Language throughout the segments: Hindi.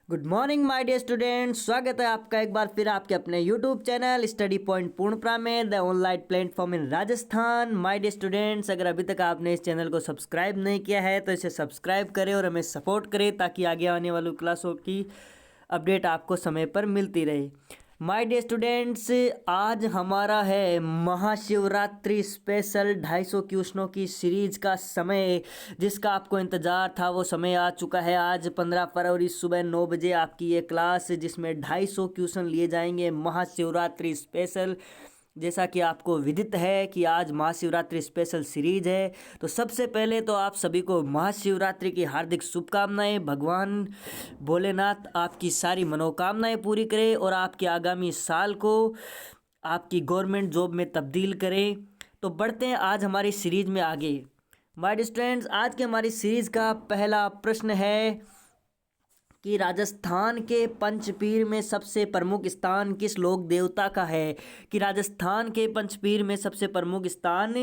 Good morning my dear students. स्वागत है आपका एक बार फिर आपके अपने यूट्यूब चैनल स्टडी पॉइंट पूर्णप्रा में, the online platform in Rajasthan. My dear students, अगर अभी तक आपने इस चैनल को सब्सक्राइब नहीं किया है तो इसे सब्सक्राइब करें और हमें सपोर्ट करें ताकि आगे आने वाली क्लासों की अपडेट आपको समय पर मिलती रहे। माय डियर स्टूडेंट्स, आज हमारा है महाशिवरात्रि स्पेशल 250 क्वेश्चनों की सीरीज का समय, जिसका आपको इंतज़ार था वो समय आ चुका है। आज 15 फरवरी सुबह 9 बजे आपकी ये क्लास, जिसमें 250 क्वेश्चन लिए जाएंगे महाशिवरात्रि स्पेशल। जैसा कि आपको विदित है कि आज महाशिवरात्रि स्पेशल सीरीज है, तो सबसे पहले तो आप सभी को महाशिवरात्रि की हार्दिक शुभकामनाएं। भगवान भोलेनाथ आपकी सारी मनोकामनाएं पूरी करे और आपके आगामी साल को आपकी गवर्नमेंट जॉब में तब्दील करे। तो बढ़ते हैं आज हमारी सीरीज में आगे। माय डियर स्टूडेंट्स, आज की हमारी सीरीज का पहला प्रश्न है कि राजस्थान के पंचपीर में सबसे प्रमुख स्थान किस लोक देवता का है। कि राजस्थान के पंचपीर में सबसे प्रमुख स्थान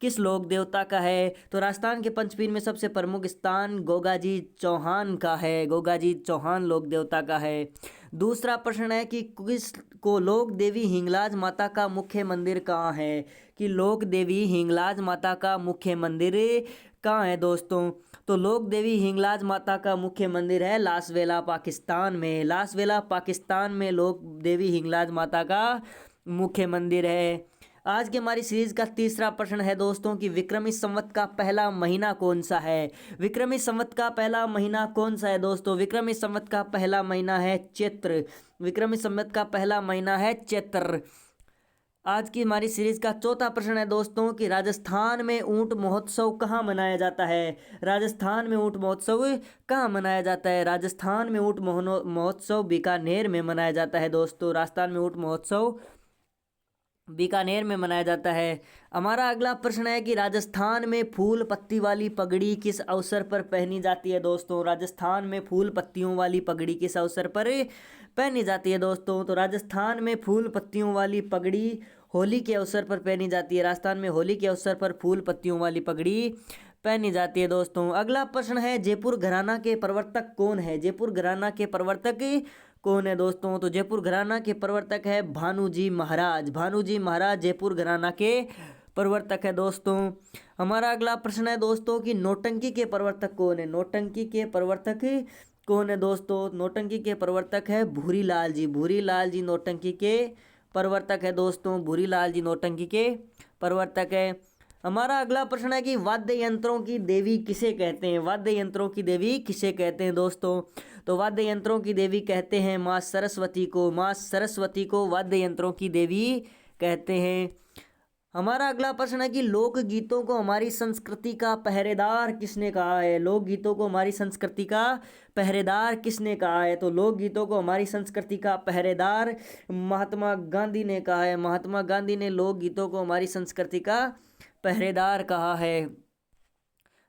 किस लोक देवता का है। तो राजस्थान के पंचपीर में सबसे प्रमुख स्थान गोगाजी चौहान का है। गोगाजी चौहान लोक देवता का है। दूसरा प्रश्न है कि किस को लोक देवी हिंगलाज माता का मुख्य मंदिर कहाँ है। कि लोक देवी हिंगलाज माता का मुख्य मंदिर कहाँ है दोस्तों। तो लोक देवी हिंगलाज माता का मुख्य मंदिर है लासवेला पाकिस्तान में। लासवेला पाकिस्तान में लोक देवी हिंगलाज माता का मुख्य मंदिर है। आज की हमारी सीरीज का तीसरा प्रश्न है दोस्तों कि विक्रमी संवत का पहला महीना कौन सा है। विक्रमी संवत का पहला महीना कौन सा है दोस्तों। विक्रमी संवत का पहला महीना है चैत्र। विक्रमी संवत का पहला महीना है चैत्र। आज की हमारी सीरीज का चौथा प्रश्न है दोस्तों कि राजस्थान में ऊंट महोत्सव कहाँ मनाया जाता है। राजस्थान में ऊंट महोत्सव कहाँ मनाया जाता है। राजस्थान में ऊंट महोत्सव बीकानेर में मनाया जाता है दोस्तों। राजस्थान में ऊंट महोत्सव बीकानेर में मनाया जाता है। हमारा अगला प्रश्न है कि राजस्थान में फूल पत्ती वाली पगड़ी किस अवसर पर पहनी जाती है दोस्तों। राजस्थान में फूल पत्तियों वाली पगड़ी किस अवसर पर पहनी जाती है दोस्तों। तो राजस्थान में फूल पत्तियों वाली पगड़ी होली के अवसर पर पहनी जाती है। राजस्थान में होली के अवसर पर फूल पत्तियों वाली पगड़ी पहनी जाती है दोस्तों। अगला प्रश्न है जयपुर घराना के प्रवर्तक कौन है। जयपुर घराना के प्रवर्तक कौन है दोस्तों। तो जयपुर घराना के प्रवर्तक है भानुजी महाराज। भानुजी महाराज जयपुर घराना के प्रवर्तक है दोस्तों। हमारा अगला प्रश्न है दोस्तों कि नौटंकी के प्रवर्तक कौन है। नौटंकी के प्रवर्तक कौन है दोस्तों। नौटंकी के प्रवर्तक है भूरीलाल जी। भूरीलाल जी नौटंकी के प्रवर्तक है दोस्तों। भूरीलाल जी नौटंकी के प्रवर्तक है। हमारा अगला प्रश्न है कि वाद्य यंत्रों की देवी किसे कहते हैं। वाद्य यंत्रों की देवी किसे कहते हैं दोस्तों। तो वाद्य यंत्रों की देवी कहते हैं माँ सरस्वती को। माँ सरस्वती को वाद्य यंत्रों की देवी कहते हैं। हमारा अगला प्रश्न है कि लोक गीतों को हमारी संस्कृति का पहरेदार किसने कहा है। लोक गीतों को हमारी संस्कृति का पहरेदार किसने कहा है। तो लोक गीतों को हमारी संस्कृति का पहरेदार महात्मा गांधी ने कहा है। महात्मा गांधी ने लोक गीतों को हमारी संस्कृति का पहरेदार कहा है।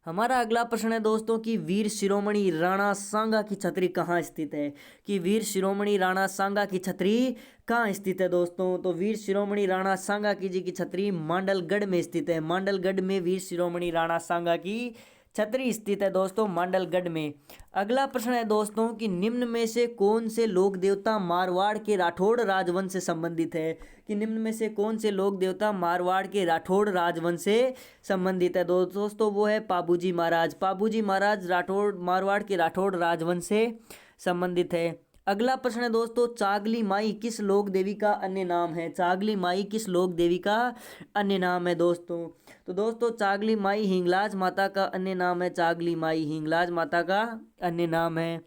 हमारा अगला प्रश्न है दोस्तों कि वीर शिरोमणि राणा सांगा की छतरी कहाँ स्थित है। कि वीर शिरोमणि राणा सांगा की छतरी कहाँ स्थित है दोस्तों। तो वीर शिरोमणि राणा सांगा की जी की छतरी मांडलगढ़ में स्थित है। मांडलगढ़ में वीर शिरोमणि राणा सांगा की छतरी स्थित है दोस्तों, मांडलगढ़ में। अगला प्रश्न है दोस्तों कि निम्न में से कौन से लोक देवता मारवाड़ के राठौड़ राजवंश से संबंधित है। कि निम्न में से कौन से लोक देवता मारवाड़ के राठौड़ राजवंश से संबंधित है दोस्तों। वो है पाबूजी महाराज। पाबूजी महाराज राठौड़ मारवाड़ के राठौड़ राजवंश से संबंधित है। अगला प्रश्न है दोस्तों चागली माई किस लोक देवी का अन्य नाम है। चागली माई किस लोक देवी का अन्य नाम है दोस्तों। तो दोस्तों चागली माई हिंगलाज माता का अन्य नाम है। चागली माई हिंगलाज माता का अन्य नाम है।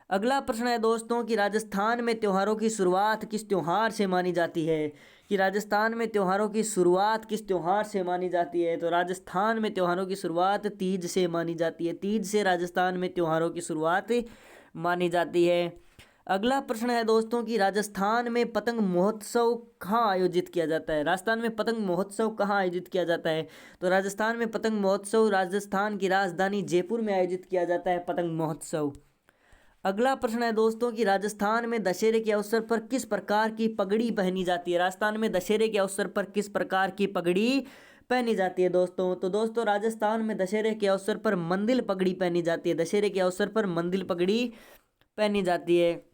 अगला प्रश्न है दोस्तों कि राजस्थान में त्योहारों की शुरुआत किस त्योहार से मानी जाती है। कि राजस्थान में त्योहारों की शुरुआत किस त्योहार से मानी जाती है। तो राजस्थान में त्योहारों की शुरुआत तीज से मानी जाती है। तीज से राजस्थान में त्योहारों की शुरुआत मानी जाती है। अगला प्रश्न है दोस्तों कि राजस्थान में पतंग महोत्सव कहाँ आयोजित किया जाता है। राजस्थान में पतंग महोत्सव कहाँ आयोजित किया जाता है। तो राजस्थान में पतंग महोत्सव राजस्थान की राजधानी जयपुर में आयोजित किया जाता है पतंग महोत्सव। अगला प्रश्न है दोस्तों कि राजस्थान में दशहरे के अवसर पर किस प्रकार की पगड़ी पहनी जाती है। राजस्थान में दशहरे के अवसर पर किस प्रकार की पगड़ी पहनी जाती है दोस्तों। तो दोस्तों राजस्थान में दशहरे के अवसर पर मंदिल पगड़ी पहनी जाती है। दशहरे के अवसर पर मंदिल पगड़ी पहनी जाती है।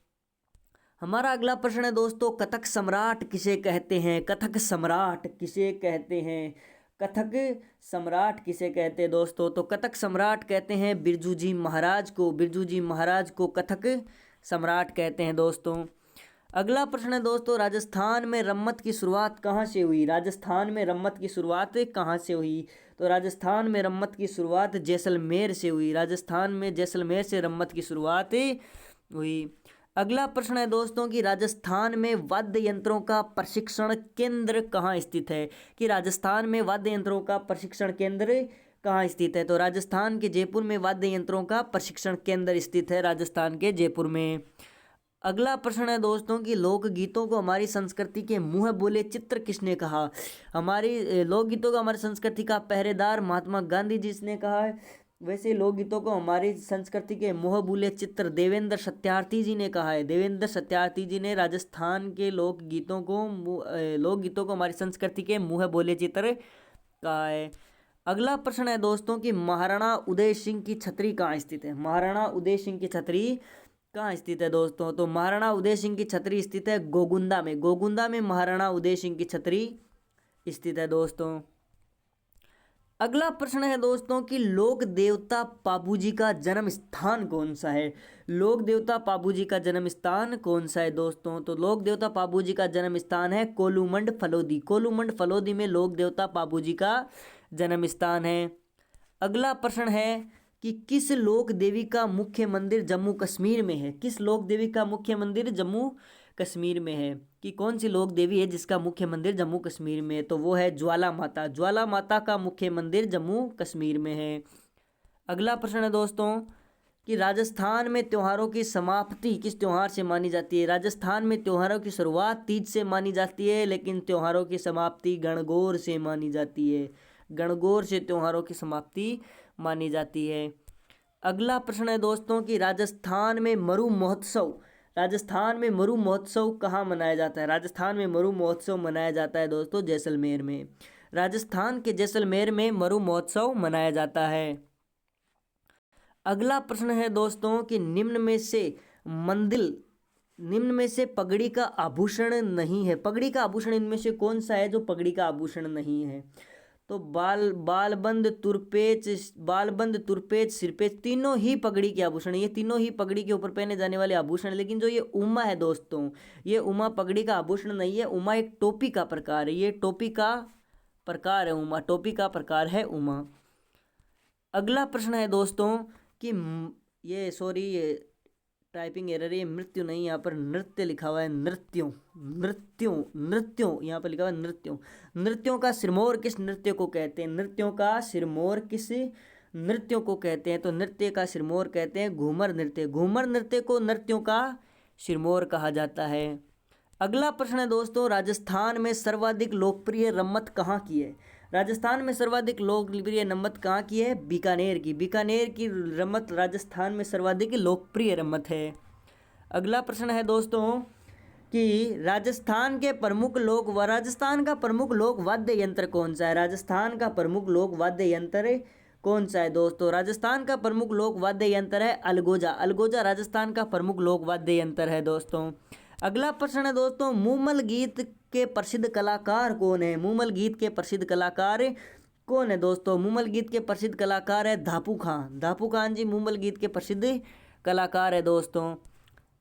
हमारा अगला प्रश्न है दोस्तों, कथक सम्राट किसे कहते हैं? कथक सम्राट किसे कहते हैं? कथक सम्राट किसे कहते हैं दोस्तों? तो कथक सम्राट कहते हैं बिरजू जी महाराज को। बिरजू जी महाराज को कथक सम्राट कहते हैं दोस्तों। अगला प्रश्न है दोस्तों, राजस्थान में रम्मत की शुरुआत कहाँ से हुई? राजस्थान में रम्मत की शुरुआत कहाँ से हुई? तो राजस्थान में रम्मत की शुरुआत जैसलमेर से हुई। राजस्थान में जैसलमेर से रम्मत की शुरुआत हुई। अगला प्रश्न है दोस्तों कि राजस्थान में वाद्य यंत्रों का प्रशिक्षण केंद्र कहाँ स्थित है? कि राजस्थान में वाद्य यंत्रों का प्रशिक्षण केंद्र कहाँ स्थित है? तो राजस्थान के जयपुर में वाद्य यंत्रों का प्रशिक्षण केंद्र स्थित है, राजस्थान के जयपुर में। अगला प्रश्न है दोस्तों कि लोकगीतों को हमारी संस्कृति के मुँह बोले चित्र किसने कहा? हमारी लोकगीतों को हमारी संस्कृति का पहरेदार महात्मा गांधी जी ने कहा है। वैसे लोकगीतों को हमारी संस्कृति के मुँह बोले चित्र देवेंद्र सत्यार्थी जी ने कहा है। देवेंद्र सत्यार्थी जी ने राजस्थान के लोकगीतों को हमारी संस्कृति के मुँह बोले चित्र कहा है। अगला प्रश्न है दोस्तों कि महाराणा उदय सिंह की छतरी कहाँ स्थित है? महाराणा उदय सिंह की छतरी कहाँ स्थित है दोस्तों? तो महाराणा उदय सिंह की छतरी स्थित है गोगुंदा में। गोगुंदा में महाराणा उदय सिंह की छतरी स्थित है दोस्तों। अगला प्रश्न है दोस्तों कि लोक देवता पाबूजी का जन्म स्थान कौन सा है? लोक देवता पाबूजी का जन्म स्थान कौन सा है दोस्तों? तो लोक देवता पाबूजी का जन्म स्थान है कोलूमंड फलोदी। कोलूमंड फलोदी में लोक देवता पाबूजी का जन्म स्थान है। अगला प्रश्न है कि किस लोक देवी का मुख्य मंदिर जम्मू कश्मीर में है? किस लोक देवी का मुख्य मंदिर जम्मू कश्मीर में है? कि कौन सी लोक देवी है जिसका मुख्य मंदिर जम्मू कश्मीर में है? तो वो है ज्वाला माता। ज्वाला माता का मुख्य मंदिर जम्मू कश्मीर में है। अगला प्रश्न है दोस्तों कि राजस्थान में त्योहारों की समाप्ति किस त्योहार से मानी जाती है? राजस्थान में त्योहारों की शुरुआत तीज से मानी जाती है, लेकिन त्योहारों की समाप्ति गणगौर से मानी जाती है। गणगौर से त्योहारों की समाप्ति मानी जाती है। अगला प्रश्न है दोस्तों कि राजस्थान में मरु महोत्सव कहाँ मनाया जाता है? राजस्थान में मरु महोत्सव मनाया जाता है दोस्तों जैसलमेर में। राजस्थान के जैसलमेर में मरु महोत्सव मनाया जाता है। अगला प्रश्न है दोस्तों कि निम्न में से पगड़ी का आभूषण नहीं है। पगड़ी का आभूषण इनमें से कौन सा है जो पगड़ी का आभूषण नहीं है? तो बालबंद, तुरपेच, सिरपेच, तीनों ही पगड़ी के आभूषण। ये तीनों ही पगड़ी के ऊपर पहने जाने वाले आभूषण है। लेकिन जो ये उमा है दोस्तों, ये उमा पगड़ी का आभूषण नहीं है। उमा एक टोपी का प्रकार है। ये टोपी का प्रकार है उमा, टोपी का प्रकार है उमा। अगला प्रश्न है दोस्तों कि ये टाइपिंग एरर, ये मृत्यु नहीं, यहाँ पर नृत्य लिखा हुआ है। नृत्यों यहाँ पर लिखा हुआ है नृत्यों। नृत्यों का सिरमौर किस नृत्य को कहते हैं? नृत्यों का सिरमौर किस नृत्यों को कहते हैं? तो नृत्य का सिरमौर कहते हैं घूमर नृत्य। घूमर नृत्य को नृत्यों का सिरमौर कहा जाता है। अगला प्रश्न है दोस्तों, राजस्थान में सर्वाधिक लोकप्रिय रम्मत कहाँ की है? राजस्थान में सर्वाधिक लोकप्रिय रम्मत कहाँ की है? बीकानेर की। बीकानेर की रम्मत राजस्थान में सर्वाधिक लोकप्रिय रम्मत है। अगला प्रश्न है दोस्तों कि राजस्थान का प्रमुख लोक वाद्य यंत्र कौन सा है? राजस्थान का प्रमुख लोक वाद्य यंत्र कौन सा है दोस्तों? राजस्थान का प्रमुख लोक वाद्य यंत्र है अलगोजा। अलगोजा राजस्थान का प्रमुख लोक वाद्य यंत्र है दोस्तों। अगला प्रश्न है दोस्तों, मूमल गीत के प्रसिद्ध कलाकार कौन है? मूमल गीत के प्रसिद्ध कलाकार कौन है दोस्तों? मूमल गीत के प्रसिद्ध कलाकार है धापू खान। धापू खान जी मूमल गीत के प्रसिद्ध कलाकार है दोस्तों।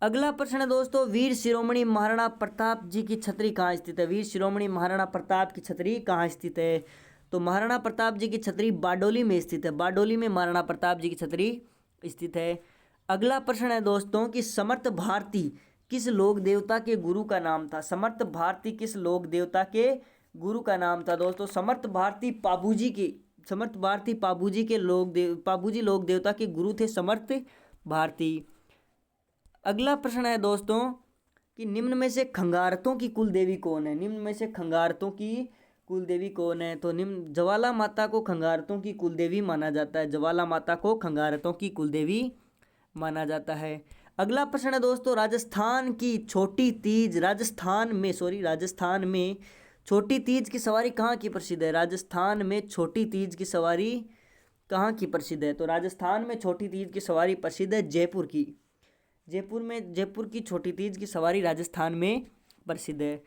अगला प्रश्न है दोस्तों, वीर शिरोमणि महाराणा प्रताप जी की छतरी कहाँ स्थित है? वीर शिरोमणि महाराणा प्रताप की छतरी कहाँ स्थित है? तो महाराणा प्रताप जी की छतरी बारडोली में स्थित है। बारडोली में महाराणा प्रताप जी की छतरी स्थित है। अगला प्रश्न है दोस्तों कि समर्थ भारती किस लोक देवता के गुरु का नाम था? समर्थ भारती किस लोक देवता के गुरु का नाम था दोस्तों? समर्थ भारती पाबूजी लोक देवता के गुरु थे समर्थ भारती। अगला प्रश्न है दोस्तों कि निम्न में से खंगारतों की कुल देवी कौन है? निम्न में से खंगारतों की कुल देवी कौन है? तो ज्वाला माता को खंगारतों की कुल देवी माना जाता है। ज्वाला माता को खंगारतों की कुल देवी माना जाता है। अगला प्रश्न है दोस्तों, राजस्थान में छोटी तीज की सवारी कहाँ की प्रसिद्ध है? राजस्थान में छोटी तीज की सवारी कहाँ की प्रसिद्ध है? तो राजस्थान में छोटी तीज की सवारी प्रसिद्ध है जयपुर की। जयपुर की छोटी तीज की सवारी राजस्थान में प्रसिद्ध है।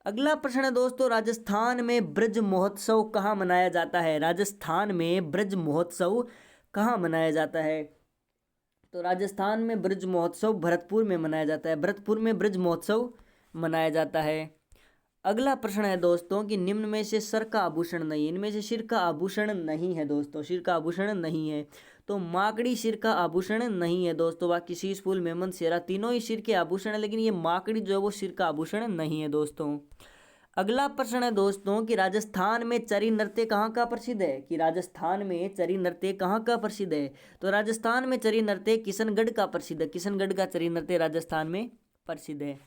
अगला प्रश्न है दोस्तों, राजस्थान में ब्रज महोत्सव कहाँ मनाया जाता है? राजस्थान में ब्रज महोत्सव कहाँ मनाया जाता है? तो राजस्थान में ब्रज महोत्सव भरतपुर में मनाया जाता है। भरतपुर में ब्रज महोत्सव मनाया जाता है। अगला प्रश्न है दोस्तों कि निम्न में से सिर का आभूषण नहीं, इनमें से सिर का आभूषण नहीं है दोस्तों, सिर का आभूषण नहीं है। तो माकड़ी सिर का आभूषण नहीं है दोस्तों, बाकी शीश फूल मेमन सेहरा तीनों ही सिर के आभूषण है, लेकिन ये माकड़ी जो है वो सिर का आभूषण नहीं है दोस्तों। अगला प्रश्न है दोस्तों कि राजस्थान में चरी नृत्य कहाँ का प्रसिद्ध है? कि राजस्थान में चरी नृत्य कहाँ का प्रसिद्ध है? तो राजस्थान में चरी नृत्य किशनगढ़ का प्रसिद्ध है, किशनगढ़ का चरी नृत्य राजस्थान में प्रसिद्ध है।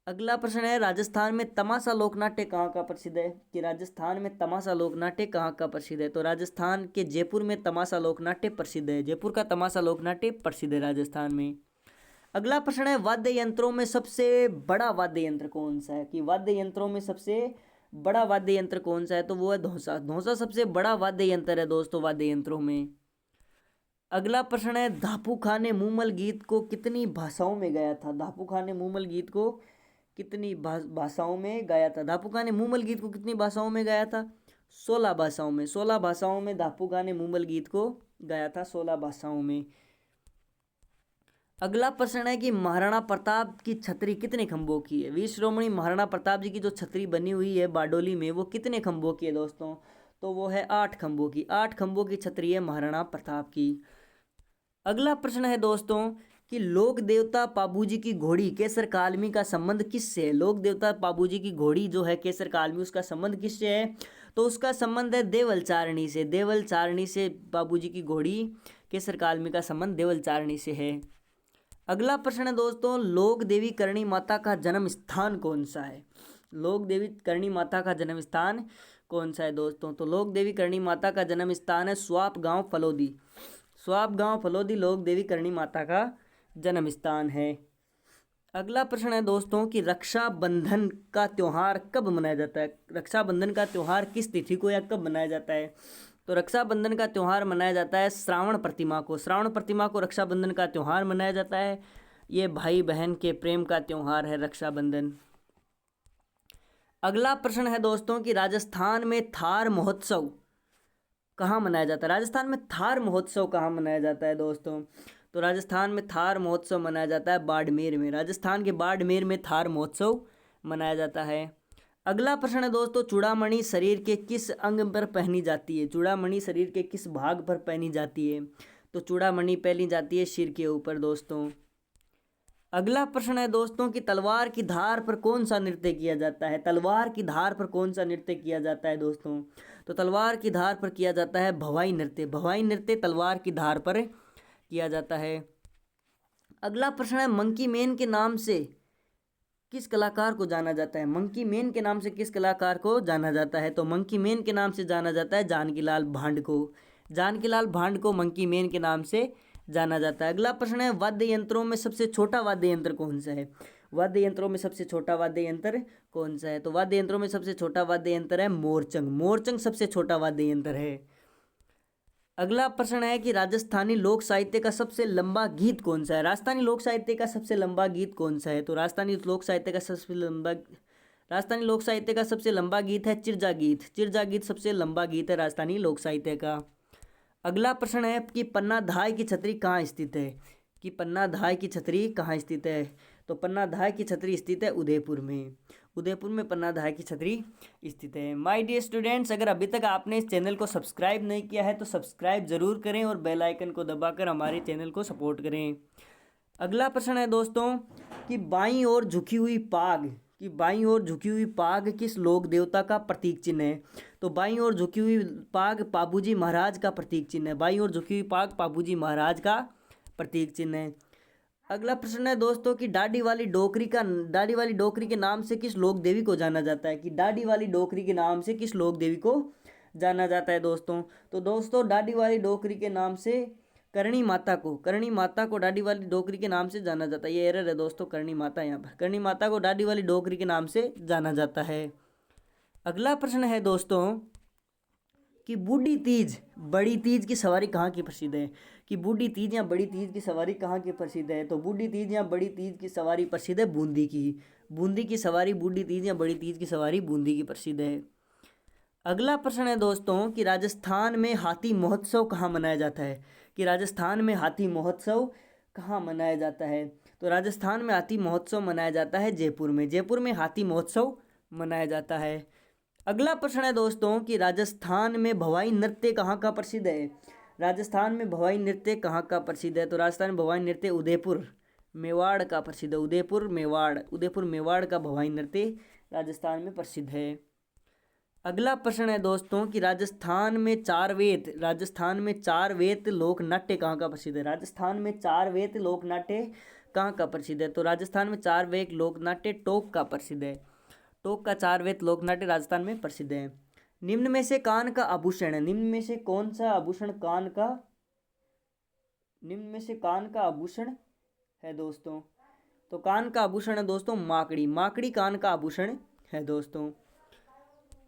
अगला प्रश्न है, राजस्थान में तमाशा लोकनाट्य कहाँ का प्रसिद्ध है? कि राजस्थान में तमाशा लोकनाट्य कहाँ का प्रसिद्ध है? तो राजस्थान के जयपुर में तमाशा लोकनाट्य प्रसिद्ध है, जयपुर का तमाशा लोकनाट्य प्रसिद्ध है राजस्थान में। अगला प्रश्न है, वाद्य यंत्रों में सबसे बड़ा वाद्य यंत्र कौन सा है? कि वाद्य यंत्रों में सबसे बड़ा वाद्य यंत्र कौन सा है? तो वो है धौंसा, धौंसा सबसे बड़ा वाद्य यंत्र है दोस्तों वाद्य यंत्रों में। अगला प्रश्न है, धापू खां ने मूमल गीत को कितनी भाषाओं में गाया था? धापू खां ने मूमल गीत को कितनी भाषाओं में गाया था? धापू खां ने मूमल गीत को कितनी भाषाओं में गाया था? 16 भाषाओं में, 16 भाषाओं में धापू खां ने मूमल गीत को गाया था, 16 भाषाओं में। अगला प्रश्न है कि महाराणा प्रताप की छतरी कितने खंभों की है? वीर शिरोमणि महाराणा प्रताप जी की जो छतरी बनी हुई है बारडोली में वो कितने खंभों की है दोस्तों? तो वो है 8 खंभों की, 8 खंभों की छतरी है महाराणा प्रताप की। अगला प्रश्न है दोस्तों कि लोक देवता पाबूजी की घोड़ी केसर कालमी का संबंध किससे है? लोक देवता पाबूजी की घोड़ी जो है केसर कालमी, उसका संबंध किससे है? तो उसका संबंध है देवल चारणी से, देवल चारणी से पाबूजी की घोड़ी केसर कालमी का संबंध देवल चारणी से है। अगला प्रश्न है दोस्तों, लोक देवी करणी माता का जन्म स्थान कौन सा है? लोक देवी करणी माता का जन्म स्थान कौन सा है दोस्तों? तो लोक देवी करणी माता का जन्म स्थान है स्वाप गांव फलोदी, स्वाप गांव फलोदी लोक देवी करणी माता का जन्म स्थान है। अगला प्रश्न है दोस्तों कि रक्षाबंधन का त्यौहार कब मनाया जाता है? रक्षाबंधन का त्यौहार किस तिथि को या कब मनाया जाता है? तो रक्षाबंधन का त्यौहार मनाया जाता है श्रावण प्रतिमा को, श्रावण प्रतिमा को रक्षाबंधन का त्यौहार मनाया जाता है। ये भाई बहन के प्रेम का त्यौहार है रक्षाबंधन। अगला प्रश्न है दोस्तों कि राजस्थान में थार महोत्सव कहाँ मनाया जाता है? राजस्थान में थार महोत्सव कहाँ मनाया जाता है दोस्तों? तो राजस्थान में थार महोत्सव मनाया जाता है बाड़मेर में, राजस्थान के बाड़मेर में थार महोत्सव मनाया जाता है। अगला प्रश्न है दोस्तों, चूड़ामणि शरीर के किस अंग पर पहनी जाती है? चूड़ामणि शरीर के किस भाग पर पहनी जाती है? तो चूड़ामणि पहनी जाती है सिर के ऊपर दोस्तों। अगला प्रश्न है दोस्तों कि तलवार की धार पर कौन सा नृत्य किया जाता है? तलवार की धार पर कौन सा नृत्य किया जाता है दोस्तों? तो तलवार की धार पर किया जाता है भवाई नृत्य, भवाई नृत्य तलवार की धार पर किया जाता है। अगला प्रश्न है, मंकी मैन के नाम से किस कलाकार को जाना जाता है? मंकी मैन के नाम से किस कलाकार को जाना जाता है? तो मंकी मैन के नाम से जाना जाता है जानकीलाल भांड को, जानकीलाल भांड को मंकी मैन के नाम से जाना जाता है। अगला प्रश्न है, वाद्य यंत्रों में सबसे छोटा वाद्य यंत्र कौन सा है? वाद्य यंत्रों में सबसे छोटा वाद्य यंत्र कौन सा है? तो वाद्य यंत्रों में सबसे छोटा वाद्य यंत्र है मोरचंग, मोरचंग सबसे छोटा वाद्य यंत्र है। अगला प्रश्न है कि राजस्थानी लोक साहित्य का सबसे लंबा गीत कौन सा है? राजस्थानी लोक साहित्य का सबसे लंबा गीत कौन सा है? तो राजस्थानी लोक साहित्य का सबसे लंबा गीत है चिरजा गीत, चिरजा गीत सबसे लंबा गीत है राजस्थानी लोक साहित्य का। अगला प्रश्न है कि पन्ना धाय की छतरी कहाँ स्थित है? कि पन्ना धाय की छतरी कहाँ स्थित है? तो पन्ना धाय की छतरी स्थित है उदयपुर में, उदयपुर में पन्ना धाय की छतरी स्थित है। माय डियर स्टूडेंट्स, अगर अभी तक आपने इस चैनल को सब्सक्राइब नहीं किया है तो सब्सक्राइब जरूर करें और बेल आइकन को दबाकर हमारे चैनल को सपोर्ट करें। अगला प्रश्न है दोस्तों कि बाईं ओर झुकी हुई पाग, कि बाईं ओर झुकी हुई पाग किस लोक देवता का प्रतीक चिन्ह है? तो बाईं ओर झुकी हुई पाग पाबूजी महाराज का प्रतीक चिन्ह है, बाईं ओर झुकी हुई पाग पाबूजी महाराज का प्रतीक चिन्ह है। अगला प्रश्न है दोस्तों कि दाढ़ी वाली डोकरी के नाम से किस लोक देवी को जाना जाता है? कि दाढ़ी वाली डोकरी के नाम से किस लोक देवी को जाना जाता है दोस्तों? तो दोस्तों दाढ़ी वाली डोकरी के नाम से करणी माता को दाढ़ी वाली डोकरी के नाम से जाना जाता है। ये एरर है दोस्तों, करणी माता यहाँ पर करणी माता को दाढ़ी वाली डोकरी के नाम से जाना जाता है। अगला प्रश्न है दोस्तों कि बूढ़ी तीज बड़ी तीज की सवारी कहाँ की प्रसिद्ध है? कि बूढ़ी तीज या बड़ी तीज की सवारी कहाँ की प्रसिद्ध है? तो बूढ़ी तीज या बड़ी तीज की सवारी प्रसिद्ध है बूंदी की। बूंदी की सवारी बूढ़ी तीज या बड़ी तीज की सवारी बूंदी की प्रसिद्ध है। अगला प्रश्न है दोस्तों कि राजस्थान में हाथी महोत्सव कहाँ मनाया जाता है? कि राजस्थान में हाथी महोत्सव कहाँ मनाया जाता है? तो राजस्थान में हाथी महोत्सव मनाया जाता है जयपुर में। जयपुर में हाथी महोत्सव मनाया जाता है। अगला प्रश्न है दोस्तों कि राजस्थान में भवाई नृत्य कहाँ का प्रसिद्ध है? राजस्थान में भवाई नृत्य कहाँ का प्रसिद्ध है? तो राजस्थान में भवाई नृत्य उदयपुर मेवाड़ का प्रसिद्ध है। उदयपुर मेवाड़ का भवाई नृत्य राजस्थान में प्रसिद्ध है। अगला प्रश्न है दोस्तों कि राजस्थान में चार वेद लोक नाट्य कहाँ का प्रसिद्ध है? राजस्थान में चार वेद लोक नाट्य कहाँ का प्रसिद्ध है? तो राजस्थान में चार वेद लोक नाट्य टोंक का प्रसिद्ध है। टोंक का चार वेद लोक नाट्य राजस्थान में प्रसिद्ध है। निम्न में से कान का आभूषण है, निम्न में से कौन सा आभूषण निम्न में से कान का आभूषण है दोस्तों? तो कान का आभूषण है दोस्तों माकड़ी कान का आभूषण है दोस्तों।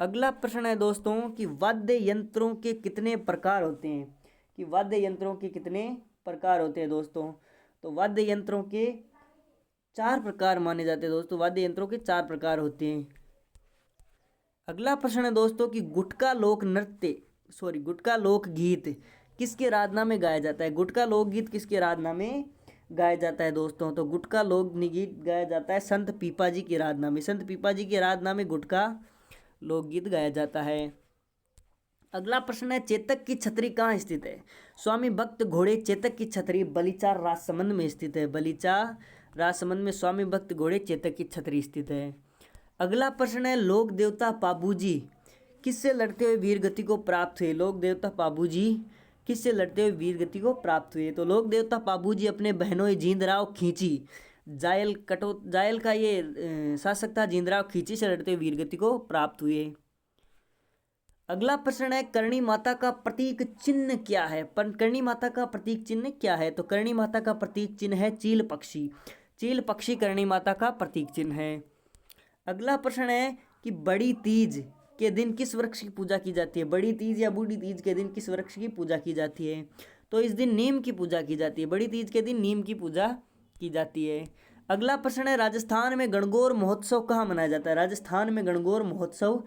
अगला प्रश्न है दोस्तों कि वाद्य यंत्रों के कितने प्रकार होते हैं? कि वाद्य यंत्रों के कितने प्रकार होते हैं दोस्तों? तो वाद्य यंत्रों के 4 प्रकार माने जाते हैं दोस्तों। वाद्य यंत्रों के 4 प्रकार होते हैं। अगला प्रश्न है दोस्तों कि गुटका लोक गीत किसके आराधना में गाया जाता है? गुटका लोक गीत किसके आराधना में गाया जाता है दोस्तों? तो गुटका लोक गीत गाया जाता है संत पीपा जी की आराधना में। संत पीपा जी की आराधना में गुटका लोकगीत गाया जाता है। अगला प्रश्न है चेतक की छतरी कहाँ स्थित है? स्वामी भक्त घोड़े चेतक की छतरी बलीचा राजसमंद में स्थित है। बलीचा राजसमंद में स्वामी भक्त घोड़े चेतक की छतरी स्थित है। अगला प्रश्न है लोक देवता पाबूजी किससे लड़ते हुए वीर गति को प्राप्त हुए? लोक देवता पाबूजी किससे लड़ते हुए वीर गति को प्राप्त हुए? तो लोक देवता पाबूजी अपने बहनोई जींदराव खींची जायल का ये शासक था जींदराव खींची से लड़ते हुए वीरगति को प्राप्त हुए। अगला प्रश्न है करणी माता का प्रतीक चिन्ह क्या है? करणी माता का प्रतीक चिन्ह क्या है? तो करणी माता का प्रतीक चिन्ह है चील पक्षी करणी माता का प्रतीक चिन्ह है। अगला प्रश्न है कि बड़ी तीज के दिन किस वृक्ष की पूजा की जाती है? बड़ी तीज या बूढ़ी तीज के दिन किस वृक्ष की पूजा की जाती है? तो इस दिन नीम की पूजा की जाती है। बड़ी तीज के दिन नीम की पूजा की जाती है। अगला प्रश्न है राजस्थान में गणगौर महोत्सव कहाँ मनाया जाता है? राजस्थान में गणगौर महोत्सव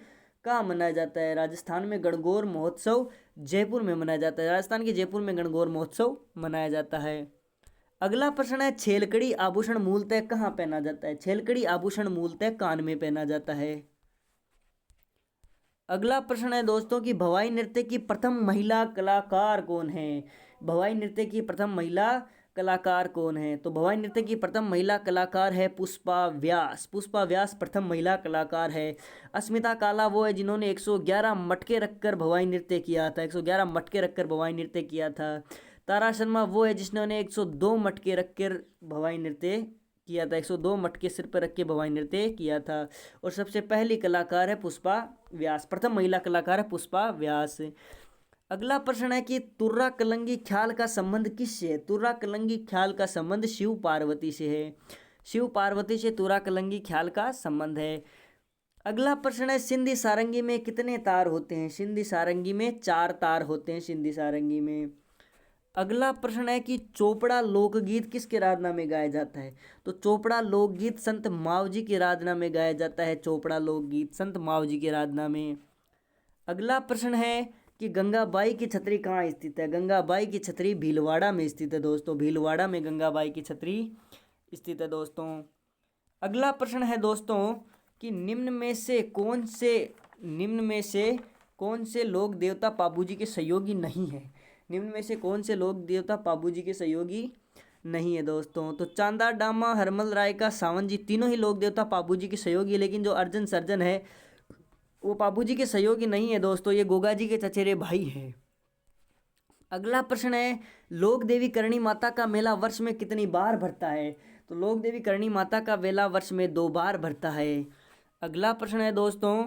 कहाँ मनाया जाता है? राजस्थान में गणगौर महोत्सव जयपुर में मनाया जाता है। राजस्थान के जयपुर में गणगौर महोत्सव मनाया जाता है। अगला प्रश्न है छेलकड़ी आभूषण मूलतः कहाँ पहना जाता है? छेलकड़ी आभूषण मूलतः कान में पहना जाता है। अगला प्रश्न है दोस्तों कि भवाई नृत्य की प्रथम महिला कलाकार कौन है? भवाई नृत्य की प्रथम महिला कलाकार कौन है? तो भवाई नृत्य की प्रथम महिला कलाकार है पुष्पा व्यास प्रथम महिला कलाकार है। अस्मिता काला वो है जिन्होंने 111 मटके रखकर भवाई नृत्य किया था। 111 मटके रखकर भवाई नृत्य किया था। तारा शर्मा वो है जिन्होंने 102 मटके रखकर भवाई नृत्य किया था। 102 मटके सिर पर रख के भवाई नृत्य किया था। और सबसे पहली कलाकार है पुष्पा व्यास, प्रथम महिला कलाकार है पुष्पा व्यास। अगला प्रश्न है कि तुर्रा कलंगी ख्याल का संबंध किससे है? तुर्रा कलंगी ख्याल का संबंध शिव पार्वती से है। शिव पार्वती से तुर्रा कलंगी ख्याल का संबंध है। अगला प्रश्न है सिंधी सारंगी में कितने तार होते हैं? सिंधी सारंगी में 4 तार होते हैं सिंधी सारंगी में। अगला प्रश्न है कि चोपड़ा लोकगीत किसके आराधना में गाया जाता है? तो चोपड़ा लोकगीत संत मावजी की आराधना में गाया जाता है। चोपड़ा लोकगीत संत मावजी की आराधना में। अगला प्रश्न है कि गंगाबाई की छतरी कहाँ स्थित है? गंगाबाई की छतरी भीलवाड़ा में स्थित है दोस्तों। भीलवाड़ा में गंगाबाई की छतरी स्थित है दोस्तों। अगला प्रश्न है दोस्तों कि निम्न में से कौन से लोक देवता पाबूजी के सहयोगी नहीं है? निम्न में से कौन से लोक देवता पाबूजी के सहयोगी नहीं है दोस्तों? तो चांदा डामा हरमल राय का सावन जी तीनों ही लोक देवता पाबूजी के सहयोगी है। लेकिन जो अर्जन सर्जन है वो पाबूजी के सहयोगी नहीं है दोस्तों, ये गोगा जी के चचेरे भाई हैं। अगला प्रश्न है लोक देवी करणी माता का मेला वर्ष में कितनी बार भरता है? तो लोक देवी करणी माता का मेला वर्ष में 2 बार भरता है। अगला प्रश्न है दोस्तों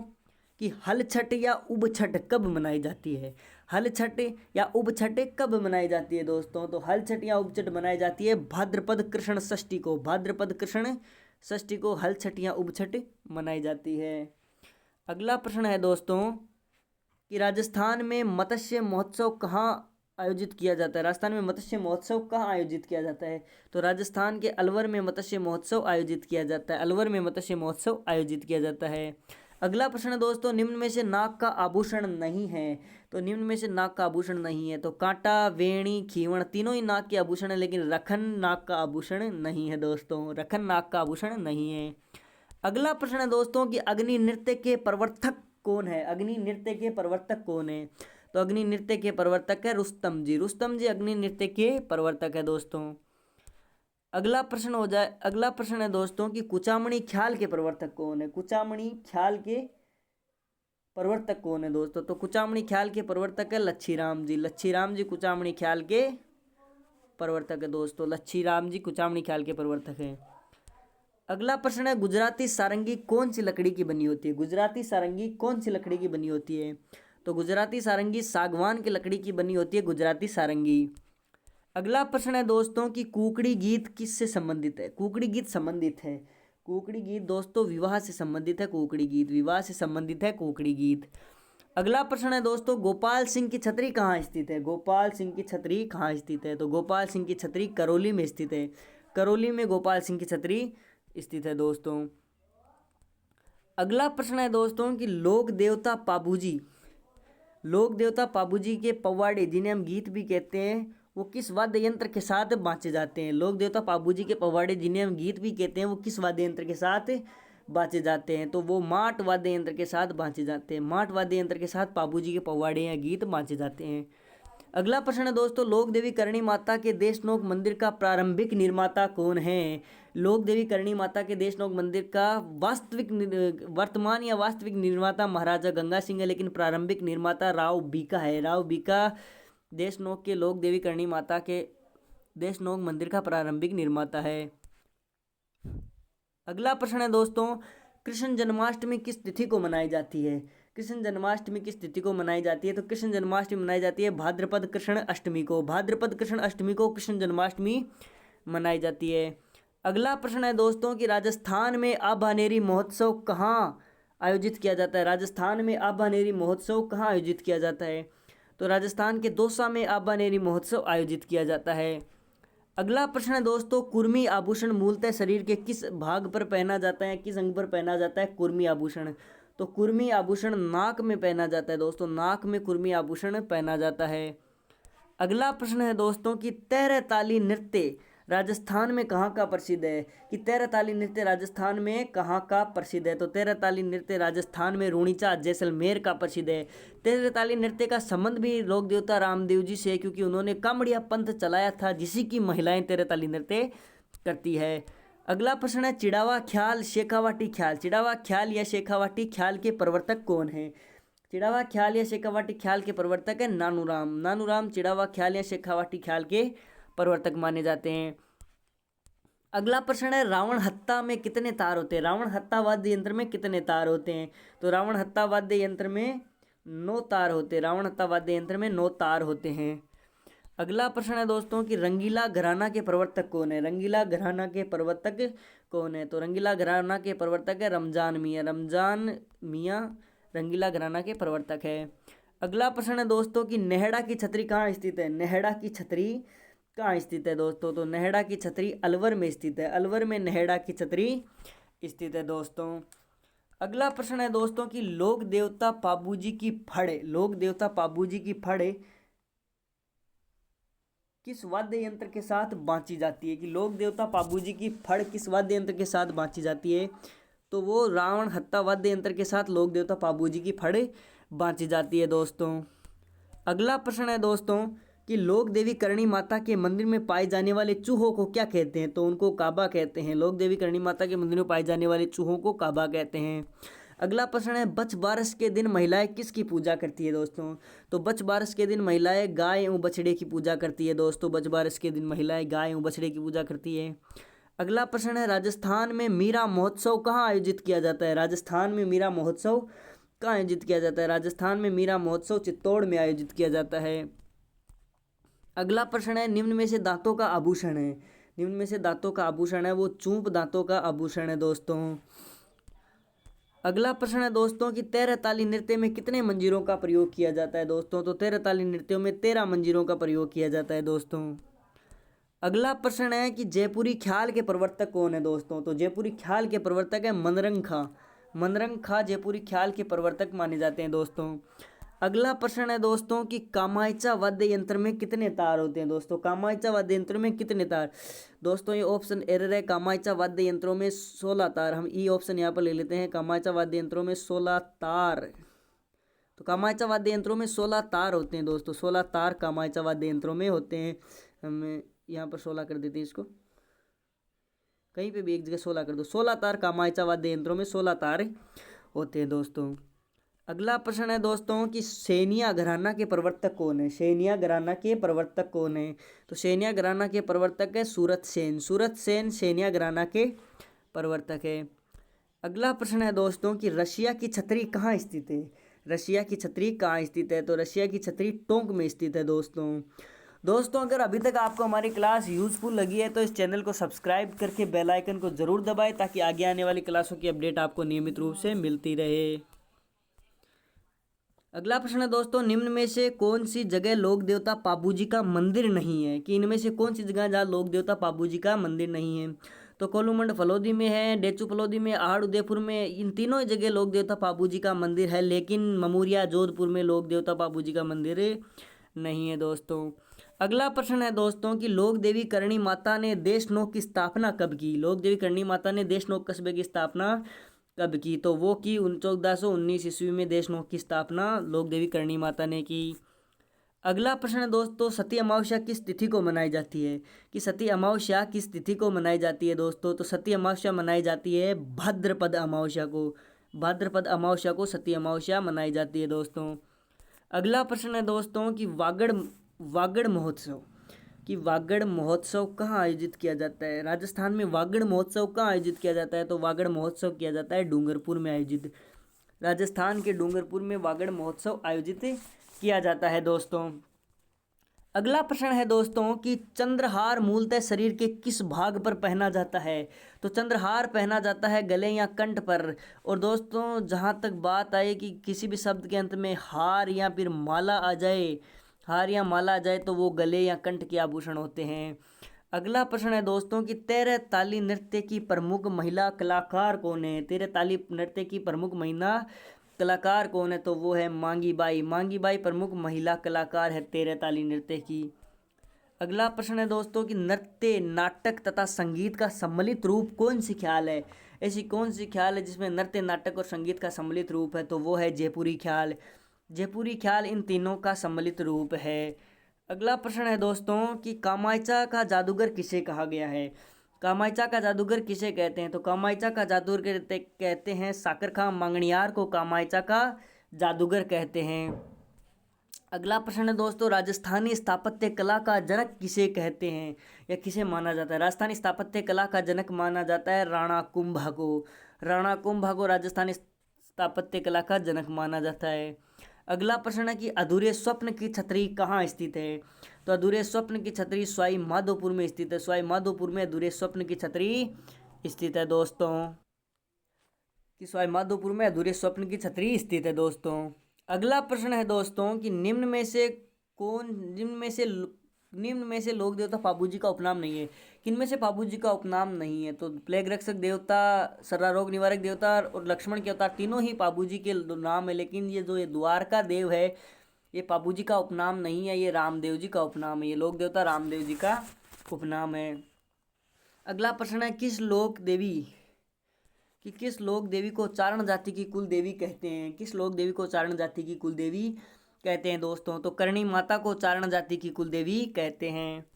कि हल छठ या उब छठ कब मनाई जाती है? हल छठ या उब छठ कब मनाई जाती है दोस्तों? तो हल छठ या उब छठ मनाई जाती है भाद्रपद कृष्ण षष्ठी को। भाद्रपद कृष्ण षष्ठी को हल छठ या उब छठ मनाई जाती है। अगला प्रश्न है दोस्तों कि राजस्थान में मत्स्य महोत्सव कहाँ आयोजित किया जाता है? राजस्थान में मत्स्य महोत्सव कहाँ आयोजित किया जाता है? तो राजस्थान के अलवर में मत्स्य महोत्सव आयोजित किया जाता है। अलवर में मत्स्य महोत्सव आयोजित किया जाता है। अगला प्रश्न है दोस्तों, निम्न में से नाक का आभूषण नहीं है। तो निम्न में से नाक का आभूषण नहीं है, तो कांटा, वेणी, खीवण तीनों ही नाक के आभूषण है, लेकिन रखन नाक का आभूषण नहीं है दोस्तों। रखन नाक का आभूषण नहीं है। अगला प्रश्न है दोस्तों कि अग्नि नृत्य के प्रवर्तक कौन है? अग्नि नृत्य के प्रवर्तक कौन है? तो अग्नि नृत्य के प्रवर्तक है रुस्तम जी। रुस्तम जी अग्नि नृत्य के प्रवर्तक है दोस्तों। अगला प्रश्न है दोस्तों कि कुचामणी ख्याल के प्रवर्तक कौन है? कुचामणी ख्याल के प्रवर्तक कौन है दोस्तों? तो कुचामणी ख्याल के प्रवर्तक है लच्छीराम जी। लच्छीराम जी कुचामणी ख्याल के प्रवर्तक है दोस्तों। लच्छीराम जी कुचामणी ख्याल के प्रवर्तक है। अगला प्रश्न है, गुजराती सारंगी कौन सी लकड़ी की बनी होती है? गुजराती सारंगी कौन सी लकड़ी की बनी होती है? तो गुजराती सारंगी सागवान की लकड़ी की बनी होती है गुजराती सारंगी। अगला प्रश्न है दोस्तों कि कुकड़ी गीत किससे संबंधित है? कुकड़ी गीत संबंधित है। कुकड़ी गीत दोस्तों विवाह से संबंधित है। कुकड़ी गीत विवाह से संबंधित है कुकड़ी गीत। अगला प्रश्न है दोस्तों, गोपाल सिंह की छतरी कहाँ स्थित है? गोपाल सिंह की छतरी कहाँ स्थित है? तो गोपाल सिंह की छतरी करौली में स्थित है। करौली में गोपाल सिंह की छतरी स्थित है दोस्तों। अगला प्रश्न है दोस्तों कि लोक देवता पाबूजी के पौवाड़े, जिन्हें हम गीत भी कहते हैं, वो किस वाद्य यंत्र के साथ बाँचे जाते हैं? लोक देवता पाबूजी के पौवाड़े, जिन्हें हम गीत भी कहते हैं, वो किस वाद्य यंत्र के साथ बाँचे जाते हैं? तो वो माट वाद्य यंत्र के साथ बाँचे जाते हैं। माट वाद्य यंत्र के साथ पाबूजी के पौवाड़े या गीत बाँचे जाते हैं। अगला प्रश्न है दोस्तों, लोक देवी करणी माता के देशनोक मंदिर का प्रारंभिक निर्माता कौन है? लोक देवी करणी माता के देशनोक मंदिर का वर्तमान या वास्तविक निर्माता महाराजा गंगा सिंह है, लेकिन प्रारंभिक निर्माता राव बीका है। राव बीका देशनोक के लोक देवी करणी माता के देशनोक मंदिर का प्रारंभिक निर्माता है। अगला प्रश्न है दोस्तों, कृष्ण जन्माष्टमी किस तिथि को मनाई जाती है? कृष्ण जन्माष्टमी किस तिथि को मनाई जाती है? तो कृष्ण जन्माष्टमी मनाई जाती है भाद्रपद कृष्ण अष्टमी को। भाद्रपद कृष्ण अष्टमी को कृष्ण जन्माष्टमी मनाई जाती है। अगला प्रश्न है दोस्तों कि राजस्थान में आभानेरी महोत्सव कहाँ आयोजित किया जाता है? राजस्थान में आभानेरी महोत्सव कहाँ आयोजित किया जाता है? तो राजस्थान के दौसा में आभानेरी महोत्सव आयोजित किया जाता है। अगला प्रश्न है दोस्तों, कुर्मी आभूषण मूलतः शरीर के किस भाग पर पहना जाता है? किस अंग पर पहना जाता है कुर्मी आभूषण? तो कुर्मी आभूषण नाक में पहना जाता है दोस्तों। नाक में कुर्मी आभूषण पहना जाता है। अगला प्रश्न है दोस्तों कि तेरताली नृत्य राजस्थान में कहाँ का प्रसिद्ध है? कि तेरताली नृत्य राजस्थान में कहाँ का प्रसिद्ध है? तो तेरताली नृत्य राजस्थान में रूणीचा जैसलमेर का प्रसिद्ध है। तेरताली नृत्य का संबंध भी लोक देवता रामदेव जी से है, क्योंकि उन्होंने कामड़िया पंथ चलाया था, जिसी की महिलाएं तेरताली नृत्य करती है। अगला प्रश्न है, चिड़ावा ख्याल शेखावाटी ख्याल, चिड़ावा ख्याल या शेखावाटी ख्याल के प्रवर्तक कौन है? चिड़ावा ख्याल या शेखावाटी ख्याल के प्रवर्तक है नानूराम। नानूराम चिड़ावा ख्याल या शेखावाटी ख्याल के प्रवर्तक माने जाते हैं। अगला प्रश्न है, रावण हत्ता में कितने तार होते हैं? रावण हत्ता वाद्य यंत्र में कितने तार होते हैं? तो रावण हत्ता वाद्य यंत्र में 9 तार होते हैं। रावण हत्ता वाद्य यंत्र में 9 तार होते हैं। अगला प्रश्न है दोस्तों कि रंगीला घराना के प्रवर्तक कौन है? रंगीला घराना के प्रवर्तक कौन है? तो रंगीला घराना के प्रवर्तक है रमजान मियाँ। रमजान मियाँ रंगीला घराना के प्रवर्तक है। अगला प्रश्न है दोस्तों कि नेहड़ा की छतरी कहाँ स्थित है? नेहड़ा की छतरी कहाँ स्थित है दोस्तों? तो नेहड़ा की छतरी अलवर में स्थित है। अलवर में नेहड़ा की छतरी स्थित है दोस्तों। अगला प्रश्न है दोस्तों कि लोक देवता पाबूजी की फड़, लोक देवता पाबूजी की फड़ किस वाद्य यंत्र के साथ बाँची जाती है? कि लोक देवता पाबूजी की फड़ किस वाद्य यंत्र के साथ बाँची जाती है? तो वो रावण हत्ता वाद्य यंत्र के साथ लोक देवता पाबूजी की फड़ बाँची जाती है दोस्तों। अगला प्रश्न है दोस्तों कि लोक देवी करणी माता के मंदिर में पाए जाने वाले चूहों को क्या कहते हैं? तो उनको काबा कहते हैं। लोक देवी करणी माता के मंदिर में पाए जाने वाले चूहों को काबा कहते हैं। अगला प्रश्न है, बछ बारस के दिन महिलाएं किसकी पूजा करती है दोस्तों? तो बछ बारस के दिन महिलाएं गाय एवं बछड़े की पूजा करती है दोस्तों। बछ बारस के दिन महिलाएं गाय एवं बछड़े की पूजा करती है। अगला प्रश्न है, राजस्थान में मीरा महोत्सव कहाँ आयोजित किया जाता है? राजस्थान में मीरा महोत्सव कहाँ आयोजित किया जाता है? राजस्थान में मीरा महोत्सव चित्तौड़ में आयोजित किया जाता है। अगला प्रश्न है, निम्न में से दांतों का आभूषण है, निम्न में से दांतों का आभूषण है वो चूंप दांतों का आभूषण है दोस्तों। अगला प्रश्न है दोस्तों कि 13 ताली नृत्य में कितने मंजीरों का प्रयोग किया जाता है दोस्तों? तो 13 ताली नृत्यों में 13 मंजीरों का प्रयोग किया जाता है दोस्तों। अगला प्रश्न है कि जयपुरी ख्याल के प्रवर्तक कौन है दोस्तों? तो जयपुरी ख्याल के प्रवर्तक है मनरंग खां। मनरंग खां जयपुरी ख्याल के प्रवर्तक माने जाते हैं दोस्तों। अगला प्रश्न है दोस्तों कि कामायचा वाद्य यंत्र में कितने तार होते हैं दोस्तों? कामायचा वाद्य यंत्र में कितने तार? दोस्तों ये ऑप्शन एरर है। कामायचा वाद्य यंत्रों में 16 तार। हम ई ऑप्शन यहाँ पर ले लेते हैं। कामायचा वाद्य यंत्रों में 16 तार। तो कामायचा वाद्य यंत्रों में 16 तार होते हैं दोस्तों। 16 तार कामायचा वाद्य यंत्रों में होते हैं। हमें यहाँ पर 16 कर देते हैं इसको, कहीं पे भी एक जगह 16 कर दो। 16 तार कामायचा वाद्य यंत्रों में 16 तार होते हैं दोस्तों। अगला प्रश्न है दोस्तों कि सैनिया घराना के प्रवर्तक कौन है? सैनिया घराना के प्रवर्तक कौन है? तो सैनिया घराना के प्रवर्तक है सूरत सेन। सूरत सेन सैनिया घराना के प्रवर्तक है। अगला प्रश्न है दोस्तों कि रशिया की छतरी कहाँ स्थित है? रशिया की छतरी कहाँ स्थित है? तो रशिया की छतरी टोंक में स्थित है दोस्तों अगर अभी तक आपको हमारी क्लास यूज़फुल लगी है तो इस चैनल को सब्सक्राइब करके बेल आइकन को ज़रूर दबाएं ताकि आगे आने वाली क्लासों की अपडेट आपको नियमित रूप से मिलती रहे। अगला प्रश्न है दोस्तों, निम्न में से कौन सी जगह लोक देवता पाबूजी का मंदिर नहीं है? कि इनमें से कौन सी जगह जहाँ लोक देवता पाबूजी का मंदिर नहीं है? तो कोलूमंड फलोदी में है, डेचू फलोदी में, आहड़ उदयपुर में। इन तीनों जगह लोक देवता पाबूजी का मंदिर है, लेकिन ममूरिया जोधपुर में लोक देवता पाबूजी का मंदिर नहीं है दोस्तों। अगला प्रश्न है दोस्तों कि लोक देवी करणी माता ने देशनोक की स्थापना कब की? लोक देवी करणी माता ने देशनोक कस्बे की स्थापना कब की? तो वो की 1419 ईस्वी में देशनोक की स्थापना लोक देवी करणी माता ने की। अगला प्रश्न है दोस्तों, सती अमावस्या किस तिथि को मनाई जाती है? कि सती अमावस्या किस तिथि को मनाई जाती है दोस्तों? तो सती अमावस्या मनाई जाती है भाद्रपद अमावस्या को। भाद्रपद अमावस्या को सती अमावस्या मनाई जाती है दोस्तों। अगला प्रश्न है दोस्तों कि वागड़ महोत्सव, कि वागड़ महोत्सव कहाँ आयोजित किया जाता है? राजस्थान में वागड़ महोत्सव कहाँ आयोजित किया जाता है? तो वागड़ महोत्सव किया जाता है डूंगरपुर में आयोजित। राजस्थान के डूंगरपुर में वागड़ महोत्सव आयोजित किया जाता है दोस्तों। अगला प्रश्न है दोस्तों कि चंद्रहार मूलतः शरीर के किस भाग पर पहना जाता है? तो चंद्रहार पहना जाता है गले या कंठ पर। और दोस्तों जहाँ तक बात आए कि किसी भी शब्द के अंत में हार या फिर माला आ जाए, हार या माला आ जाए तो वो गले या कंठ के आभूषण होते हैं। अगला प्रश्न है दोस्तों कि 13 ताली नृत्य की प्रमुख महिला कलाकार कौन है? 13 ताली नृत्य की प्रमुख महिला कलाकार कौन है? तो वो है मांगी बाई। मांगी बाई प्रमुख महिला कलाकार है 13 ताली नृत्य की। अगला प्रश्न है दोस्तों कि नृत्य, नाटक तथा संगीत का सम्मिलित रूप कौन सी ख्याल है? ऐसी कौन सी ख्याल है जिसमें नृत्य, नाटक और संगीत का सम्मिलित रूप है? तो वो है जयपुरी ख्याल। जयपुरी ख्याल इन तीनों का सम्मिलित रूप है। अगला प्रश्न है दोस्तों कि कामायचा का जादूगर किसे कहा गया है? कामायचा का जादूगर किसे कहते हैं? तो कामायचा का जादूगर कहते हैं साकर खां मांगणियार को कामायचा का जादूगर कहते हैं। अगला प्रश्न है दोस्तों, राजस्थानी स्थापत्य कला का जनक किसे कहते हैं या किसे माना जाता है? राजस्थानी स्थापत्य कला का जनक माना जाता है राणा कुंभा को। राणा कुंभा को राजस्थानी स्थापत्य कला का जनक माना जाता है। अगला प्रश्न है कि अधूरे स्वप्न की छतरी कहाँ स्थित है? तो अधूरे स्वप्न की छतरी सवाई माधोपुर में स्थित है। सवाई माधोपुर में अधूरे स्वप्न की छतरी स्थित है दोस्तों। कि सवाई माधोपुर में अधूरे स्वप्न की छतरी स्थित है दोस्तों। अगला प्रश्न है दोस्तों कि निम्न में से लोक देवता पाबूजी का उपनाम नहीं है। किनमें से पाबूजी का उपनाम नहीं है? तो प्लेग रक्षक देवता, सर्रा रोग निवारक देवता और लक्ष्मण के अवतार तीनों ही पाबूजी के नाम है, लेकिन ये द्वारका देव है ये पाबूजी का उपनाम नहीं है, ये रामदेव जी का उपनाम है। ये लोक देवता रामदेव जी का उपनाम है। अगला प्रश्न है किस लोक देवी को चारण जाति की कुल देवी कहते हैं? किस लोक देवी को चारण जाति की कुल देवी कहते हैं दोस्तों? तो करणी माता को चारण जाति की कुल देवी कहते हैं।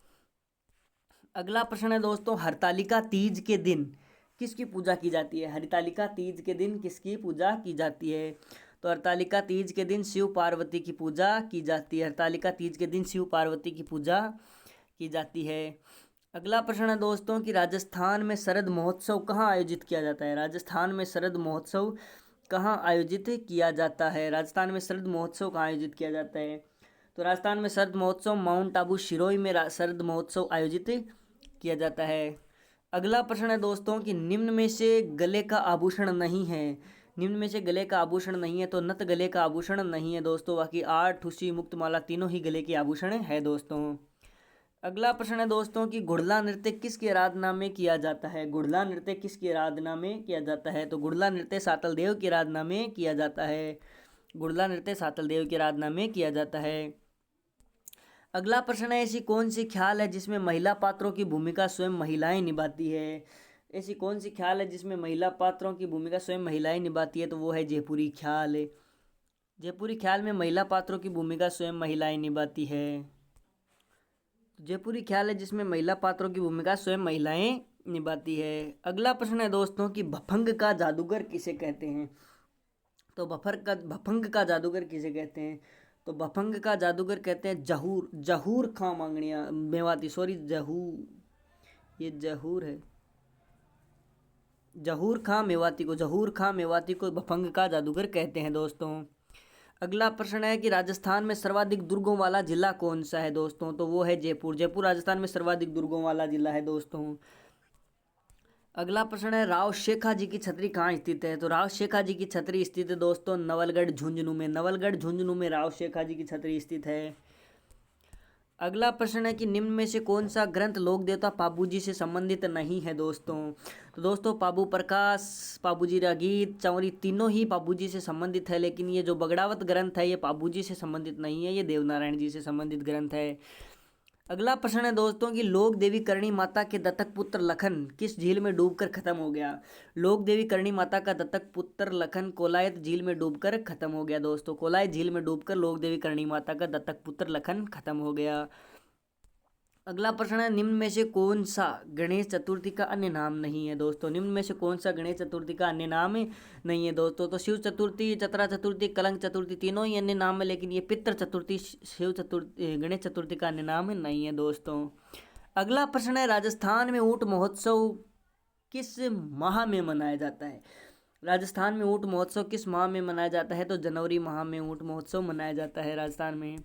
अगला प्रश्न है दोस्तों, हरतालिका तीज के दिन किसकी पूजा की जाती है? हरतालिका तीज के दिन किसकी पूजा की जाती है? तो हरतालिका तीज के दिन शिव पार्वती की पूजा की जाती है। हरतालिका तीज के दिन शिव पार्वती की पूजा की जाती है। अगला प्रश्न है दोस्तों कि राजस्थान में शरद महोत्सव कहाँ आयोजित किया जाता है? राजस्थान में शरद महोत्सव कहाँ आयोजित किया जाता है? राजस्थान में शरद महोत्सव कहाँ आयोजित किया जाता है? तो राजस्थान में शरद महोत्सव माउंट आबू शिरोई में शरद महोत्सव आयोजित किया जाता है। अगला प्रश्न है दोस्तों कि निम्न में से गले का आभूषण नहीं है। निम्न में से गले का आभूषण नहीं है, तो नथ गले का आभूषण नहीं है दोस्तों। बाकी आड़, ठुसी, मुक्तमाला तीनों ही गले के आभूषण है दोस्तों। अगला प्रश्न है दोस्तों कि घुड़ला नृत्य किसकी आराधना में किया जाता है? घुड़ला नृत्य किसकी आराधना में किया जाता है? तो घुड़ला नृत्य सातल देव की आराधना में किया जाता है। घुड़ला नृत्य सातल देव की आराधना में किया जाता है। अगला प्रश्न है, ऐसी कौन सी ख्याल है जिसमें महिला पात्रों की भूमिका स्वयं महिलाएं निभाती है? ऐसी कौन सी ख्याल है जिसमें महिला पात्रों की भूमिका स्वयं महिलाएं निभाती है? तो वो है जयपुरी ख्याल। जयपुरी ख्याल में महिला पात्रों की भूमिका स्वयं महिलाएं निभाती है। जयपुरी ख्याल है जिसमें महिला पात्रों की भूमिका स्वयं महिलाएं निभाती है। अगला प्रश्न है दोस्तों कि भफंग का जादूगर किसे कहते हैं? तो भफंग का जादूगर किसे कहते हैं? तो भफंग का जादूगर कहते हैं जहूर खां मांगड़िया मेवाती, सॉरी ये जहूर है, जहूर खां मेवाती को भफंग का जादूगर कहते हैं दोस्तों। अगला प्रश्न है कि राजस्थान में सर्वाधिक दुर्गों वाला जिला कौन सा है दोस्तों? तो वो है जयपुर। जयपुर राजस्थान में सर्वाधिक दुर्गों वाला जिला है दोस्तों। अगला प्रश्न है, राव शेखा जी की छतरी कहाँ स्थित है? तो राव शेखा जी की छतरी स्थित है दोस्तों नवलगढ़ झुंझुनू में। नवलगढ़ झुंझुनू में राव शेखा जी की छतरी स्थित है। अगला प्रश्न है कि निम्न में से कौन सा ग्रंथ लोक देवता पाबूजी से संबंधित नहीं है दोस्तों? तो दोस्तों पाबू प्रकाश, पाबूजी रागीत, चंवरी तीनों ही पाबूजी से संबंधित है, लेकिन ये जो बगड़ावत ग्रंथ है ये पाबूजी से संबंधित नहीं है, ये देवनारायण जी से संबंधित ग्रंथ है। अगला प्रश्न है दोस्तों कि लोक देवी करणी माता के दत्तक पुत्र लखन किस झील में डूबकर खत्म हो गया? लोक देवी करणी माता का दत्तक पुत्र लखन कोलायत झील में डूबकर खत्म हो गया दोस्तों। कोलायत झील में डूबकर लोक देवी करणी माता का दत्तक पुत्र लखन खत्म हो गया। अगला प्रश्न है, निम्न में से कौन सा गणेश चतुर्थी का अन्य नाम नहीं है दोस्तों? निम्न में से कौन सा गणेश चतुर्थी का अन्य नाम नहीं है दोस्तों? तो शिव चतुर्थी, चतरा चतुर्थी, कलंक चतुर्थी तीनों ही अन्य नाम है, लेकिन ये पितृ चतुर्थी शिव चतुर्थी गणेश चतुर्थी का अन्य नाम नहीं है दोस्तों। अगला प्रश्न है, राजस्थान में ऊंट महोत्सव किस माह में मनाया जाता है? राजस्थान में ऊंट महोत्सव किस माह में मनाया जाता है? तो जनवरी माह में ऊंट महोत्सव मनाया जाता है राजस्थान में।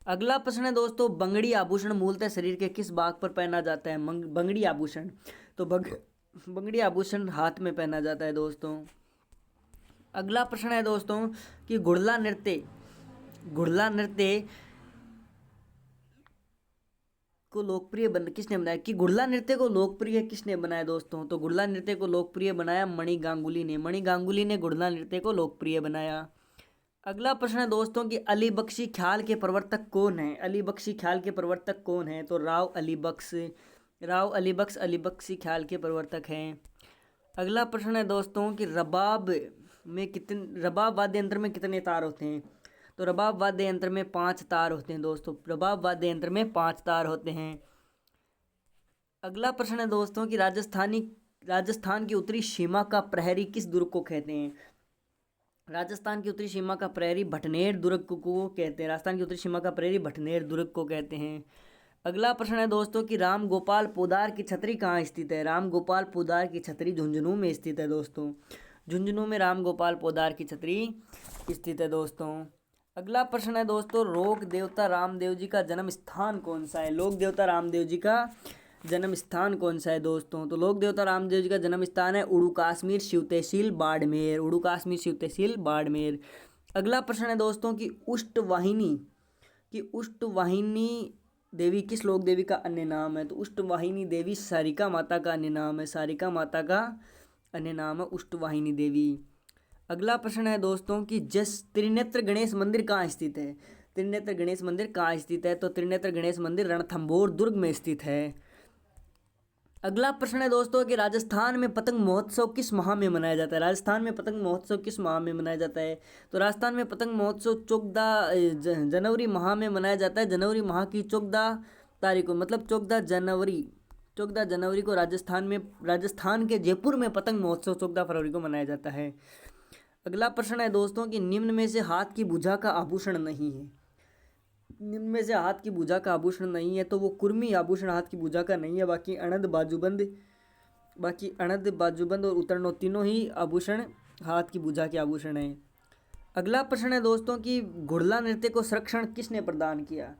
अगला प्रश्न है दोस्तों, बंगड़ी आभूषण मूलतः शरीर के किस भाग पर पहना जाता है? बंगड़ी आभूषण, तो बंगड़ी आभूषण हाथ में पहना जाता है दोस्तों। अगला प्रश्न है दोस्तों कि घुड़ला नृत्य को लोकप्रिय किसने बनाया? कि घुड़ला नृत्य को लोकप्रिय किसने बनाया दोस्तों? तो घुड़ला नृत्य को लोकप्रिय बनाया मणि गांगुली ने। मणि गांगुली ने घुड़ला नृत्य को लोकप्रिय बनाया। अगला प्रश्न है दोस्तों कि अली बख्शी ख्याल के प्रवर्तक कौन है? अली बख्शी ख्याल के प्रवर्तक कौन है? तो राव अली बख्श अली बख्शी ख्याल के प्रवर्तक हैं। अगला प्रश्न है दोस्तों कि रबाब वाद्य यंत्र में कितने तार होते हैं? तो रबाब वाद्य यंत्र में 5 तार होते हैं दोस्तों। रबाब वाद्य यंत्र में 5 तार होते हैं। अगला प्रश्न है दोस्तों कि राजस्थान की उत्तरी सीमा का प्रहरी किस दुर्ग को कहते हैं? राजस्थान की उत्तरी सीमा का प्रहरी भटनेर दुर्ग को कहते हैं। राजस्थान की उत्तरी सीमा का प्रहरी भटनेर दुर्ग को कहते हैं। अगला प्रश्न है दोस्तों कि राम गोपाल पोदार की छतरी कहाँ स्थित है? राम गोपाल पोदार की छतरी झुंझुनू में स्थित है दोस्तों। झुंझुनू में राम गोपाल पोदार की छतरी स्थित है दोस्तों। अगला प्रश्न है दोस्तों, लोक देवता रामदेव जी का जन्म स्थान कौन सा है? लोक देवता रामदेव जी का जन्म स्थान कौन सा है दोस्तों? तो लोक देवता रामदेव जी का जन्म स्थान है उड़ू काश्मीर शिव तहसील बाड़मेर। उड़ू काश्मीर शिव तहसील बाड़मेर। अगला प्रश्न है दोस्तों कि उष्टवाहिनी देवी किस लोक देवी का अन्य नाम है? तो उष्टवाहिनी देवी सारिका माता का अन्य नाम है। सारिका माता का अन्य नाम है उष्टवाहिनी देवी। अगला प्रश्न है दोस्तों कि त्रिनेत्र गणेश मंदिर कहाँ स्थित है? त्रिनेत्र गणेश मंदिर कहाँ स्थित है? तो त्रिनेत्र गणेश मंदिर रणथंभौर दुर्ग में स्थित है। अगला प्रश्न है दोस्तों कि राजस्थान में पतंग महोत्सव किस माह में मनाया जाता है? राजस्थान में पतंग महोत्सव किस माह में मनाया जाता है? तो राजस्थान में पतंग महोत्सव 14 जनवरी माह में मनाया जाता है। जनवरी माह की 14 तारीख को, मतलब 14 जनवरी को राजस्थान के जयपुर में पतंग महोत्सव 14 फरवरी को मनाया जाता है। अगला प्रश्न है दोस्तों कि निम्न में से हाथ की भुजा का आभूषण नहीं है। निम्न में से हाथ की भुजा का आभूषण नहीं है, तो वो कुर्मी आभूषण हाथ की भुजा का नहीं है। बाकी अणद बाजूबंद और उतरनो तीनों ही आभूषण हाथ की भुजा के आभूषण हैं। अगला प्रश्न है दोस्तों कि घुड़ला नृत्य को संरक्षण किसने प्रदान किया?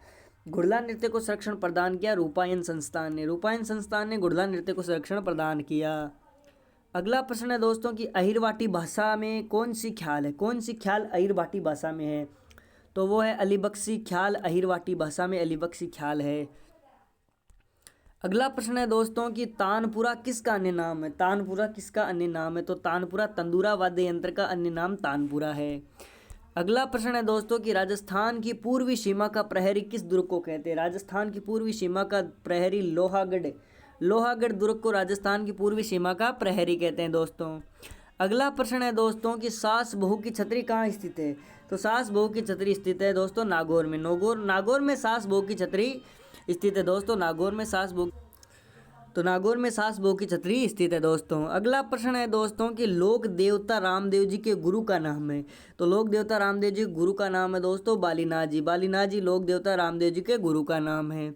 घुड़ला नृत्य को संरक्षण प्रदान किया रूपायन संस्थान ने। रूपायन संस्थान ने घुड़ला नृत्य को संरक्षण प्रदान किया। अगला प्रश्न है दोस्तों कि अहिरवाटी भाषा में कौन सी ख्याल है, कौन सी ख्याल अहिरवाटी भाषा में है, तो वो है अलीबख्शी ख्याल, अहिरवाटी भाषा में अलीबख्शी ख्याल है। अगला प्रश्न है दोस्तों कि तानपुरा किसका अन्य नाम है, तानपुरा किसका अन्य नाम है, तो तानपुरा तंदूरा वाद्य यंत्र का अन्य नाम तानपुरा है। अगला प्रश्न है दोस्तों कि राजस्थान की पूर्वी सीमा का प्रहरी किस दुर्ग को कहते हैं, राजस्थान की पूर्वी सीमा का प्रहरी लोहागढ़, लोहागढ़ दुर्ग को राजस्थान की पूर्वी सीमा का प्रहरी कहते हैं दोस्तों। अगला प्रश्न है दोस्तों कि सास बहू की छतरी कहाँ स्थित है, तो सास बहू की छतरी स्थित है दोस्तों नागौर में, नागौर में सास बहू की छतरी स्थित है दोस्तों, नागौर में सास बहू, तो नागौर में सास बहू की छतरी स्थित है दोस्तों। अगला प्रश्न है दोस्तों कि लोक देवता रामदेव जी के गुरु का नाम है, तो लोक देवता रामदेव जी के गुरु का नाम है दोस्तों बालीनाथ जी, बालीनाथ जी लोक देवता रामदेव जी के गुरु का नाम है।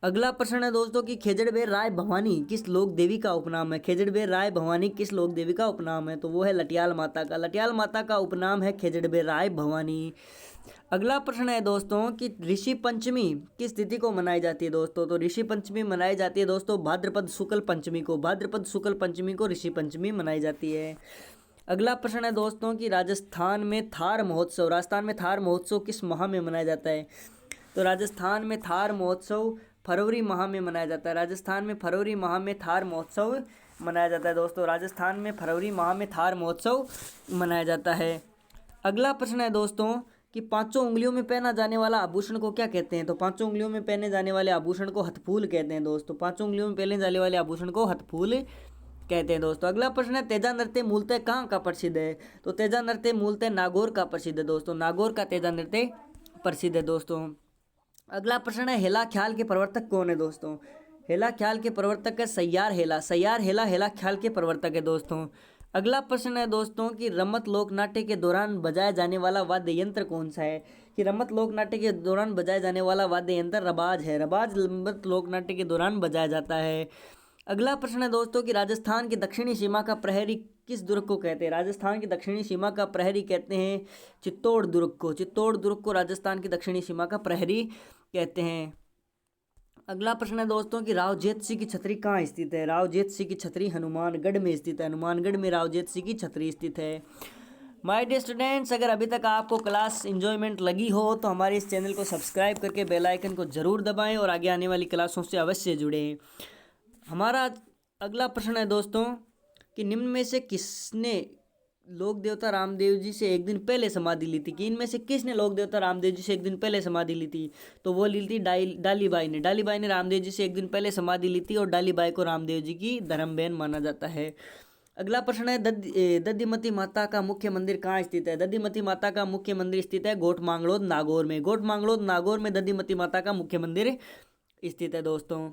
अगला प्रश्न है दोस्तों कि खेजड़बेर राय भवानी किस लोक देवी का उपनाम है, खेजड़बेर राय भवानी किस लोक देवी का उपनाम है, तो वो है लटियाल माता का, लटियाल माता का उपनाम है खेजड़बेर राय भवानी। अगला प्रश्न है दोस्तों कि ऋषि पंचमी किस तिथि को मनाई जाती है दोस्तों, तो ऋषि पंचमी मनाई जाती है दोस्तों भाद्रपद शुक्ल पंचमी को, भाद्रपद शुक्ल पंचमी को ऋषि पंचमी मनाई जाती है। अगला प्रश्न है दोस्तों कि राजस्थान में थार महोत्सव, राजस्थान में थार महोत्सव किस माह में मनाया जाता है, तो राजस्थान में थार महोत्सव फरवरी माह में मनाया जाता है, राजस्थान में फरवरी माह में थार महोत्सव मनाया जाता है दोस्तों, राजस्थान में फरवरी माह में थार महोत्सव मनाया जाता है। अगला प्रश्न है दोस्तों कि पांचों उंगलियों में पहना जाने वाला आभूषण को क्या कहते हैं, तो पांचों उंगलियों में पहने जाने वाले आभूषण को हथफूल कहते हैं दोस्तों, पांचों उंगलियों में पहने जाने वाले आभूषण को हथफूल कहते हैं दोस्तों। अगला प्रश्न है तेजा नृत्य मूलतः कहाँ का प्रसिद्ध है, तो तेजा नृत्य मूलतः नागौर का प्रसिद्ध है दोस्तों, नागौर का तेजा नृत्य प्रसिद्ध है दोस्तों। अगला प्रश्न है हेला ख्याल के प्रवर्तक कौन है दोस्तों, हेला ख्याल के प्रवर्तक है सैयार हेला, सैयार हेला हेला ख्याल के प्रवर्तक है दोस्तों। अगला प्रश्न है दोस्तों कि रमत लोकनाट्य के दौरान बजाया जाने वाला वाद्य यंत्र कौन सा है, कि रमत लोकनाट्य के दौरान बजाया जाने वाला वाद्य यंत्र रबाज है, रबाज रमत लोकनाट्य के दौरान बजाया जाता है। अगला प्रश्न है दोस्तों कि राजस्थान की दक्षिणी सीमा का प्रहरी किस दुर्ग को कहते हैं, राजस्थान की दक्षिणी सीमा का प्रहरी कहते हैं चित्तौड़ दुर्ग को, चित्तौड़ दुर्ग को राजस्थान की दक्षिणी सीमा का प्रहरी कहते हैं। अगला प्रश्न है दोस्तों कि रावजेत सिंह की छतरी कहाँ स्थित है, रावजेत सिंह की छतरी हनुमानगढ़ में स्थित है, हनुमानगढ़ में रावजेत सिंह की छतरी स्थित है। माय डियर स्टूडेंट्स, अगर अभी तक आपको क्लास इंजॉयमेंट लगी हो तो हमारे इस चैनल को सब्सक्राइब करके बेल आइकन को ज़रूर दबाएं और आगे आने वाली क्लासों से अवश्य जुड़ें। हमारा अगला प्रश्न है दोस्तों कि निम्न में से किसने लोक देवता रामदेव जी से एक दिन पहले समाधि ली थी, कि इनमें से किसने लोक देवता रामदेव जी से एक दिन पहले समाधि ली थी, तो वो ली थी डालीबाई ने, डालीबाई ने रामदेव जी से एक दिन पहले समाधि ली थी और डालीबाई को रामदेव जी की धर्म बहन माना जाता है। अगला प्रश्न है दधिमती माता का मुख्य मंदिर कहाँ स्थित है, दधिमती माता का मुख्य मंदिर स्थित है गोट मांगलोद नागौर में, गोट मांगलोद नागौर में दधिमती माता का मुख्य मंदिर स्थित है दोस्तों।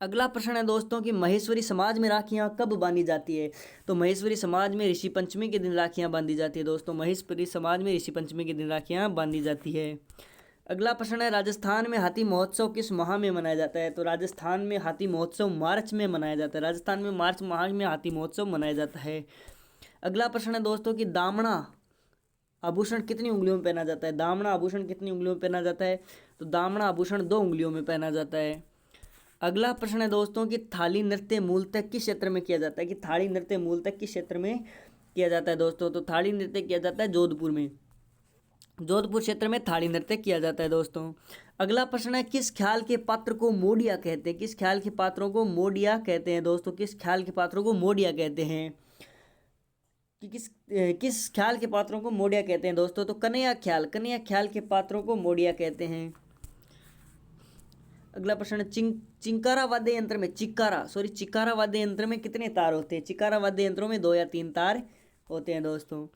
अगला प्रश्न है दोस्तों कि महेश्वरी समाज में राखियां कब बांधी जाती है, तो महेश्वरी समाज में ऋषि पंचमी के दिन राखियां बांधी जाती है दोस्तों, महेश्वरी समाज में ऋषि पंचमी के दिन राखियां बांधी जाती है। अगला प्रश्न है राजस्थान में हाथी महोत्सव किस माह में मनाया जाता है, तो राजस्थान में हाथी महोत्सव मार्च में मनाया जाता है, राजस्थान में मार्च माह में हाथी महोत्सव मनाया जाता है। अगला प्रश्न है दोस्तों कि दामना आभूषण कितनी उंगलियों में पहना जाता है, दामना आभूषण कितनी उंगलियों में पहना जाता है, तो दामना आभूषण 2 उंगलियों में पहना जाता है। अगला प्रश्न है दोस्तों कि थाली नृत्य मूलतः किस क्षेत्र में किया जाता है, कि थाली नृत्य मूलतः किस क्षेत्र में किया जाता है दोस्तों, तो थाली नृत्य किया जाता है जोधपुर में, जोधपुर क्षेत्र में थाली नृत्य किया जाता है दोस्तों। अगला प्रश्न है किस ख्याल के पात्र को मोडिया कहते हैं, किस ख्याल के पात्रों को मोडिया कहते हैं दोस्तों, किस ख्याल के पात्रों को मोडिया कहते हैं, कि किस ख्याल के पात्रों को मोडिया कहते हैं दोस्तों, तो कन्हैया ख्याल के पात्रों को मोडिया कहते हैं। अगला प्रश्न है चिंकारा वाद्य यंत्र में चिकारा वाद्य यंत्र में कितने तार होते हैं, चिकारा वाद्य यंत्रों में 2 या 3 तार होते हैं दोस्तों।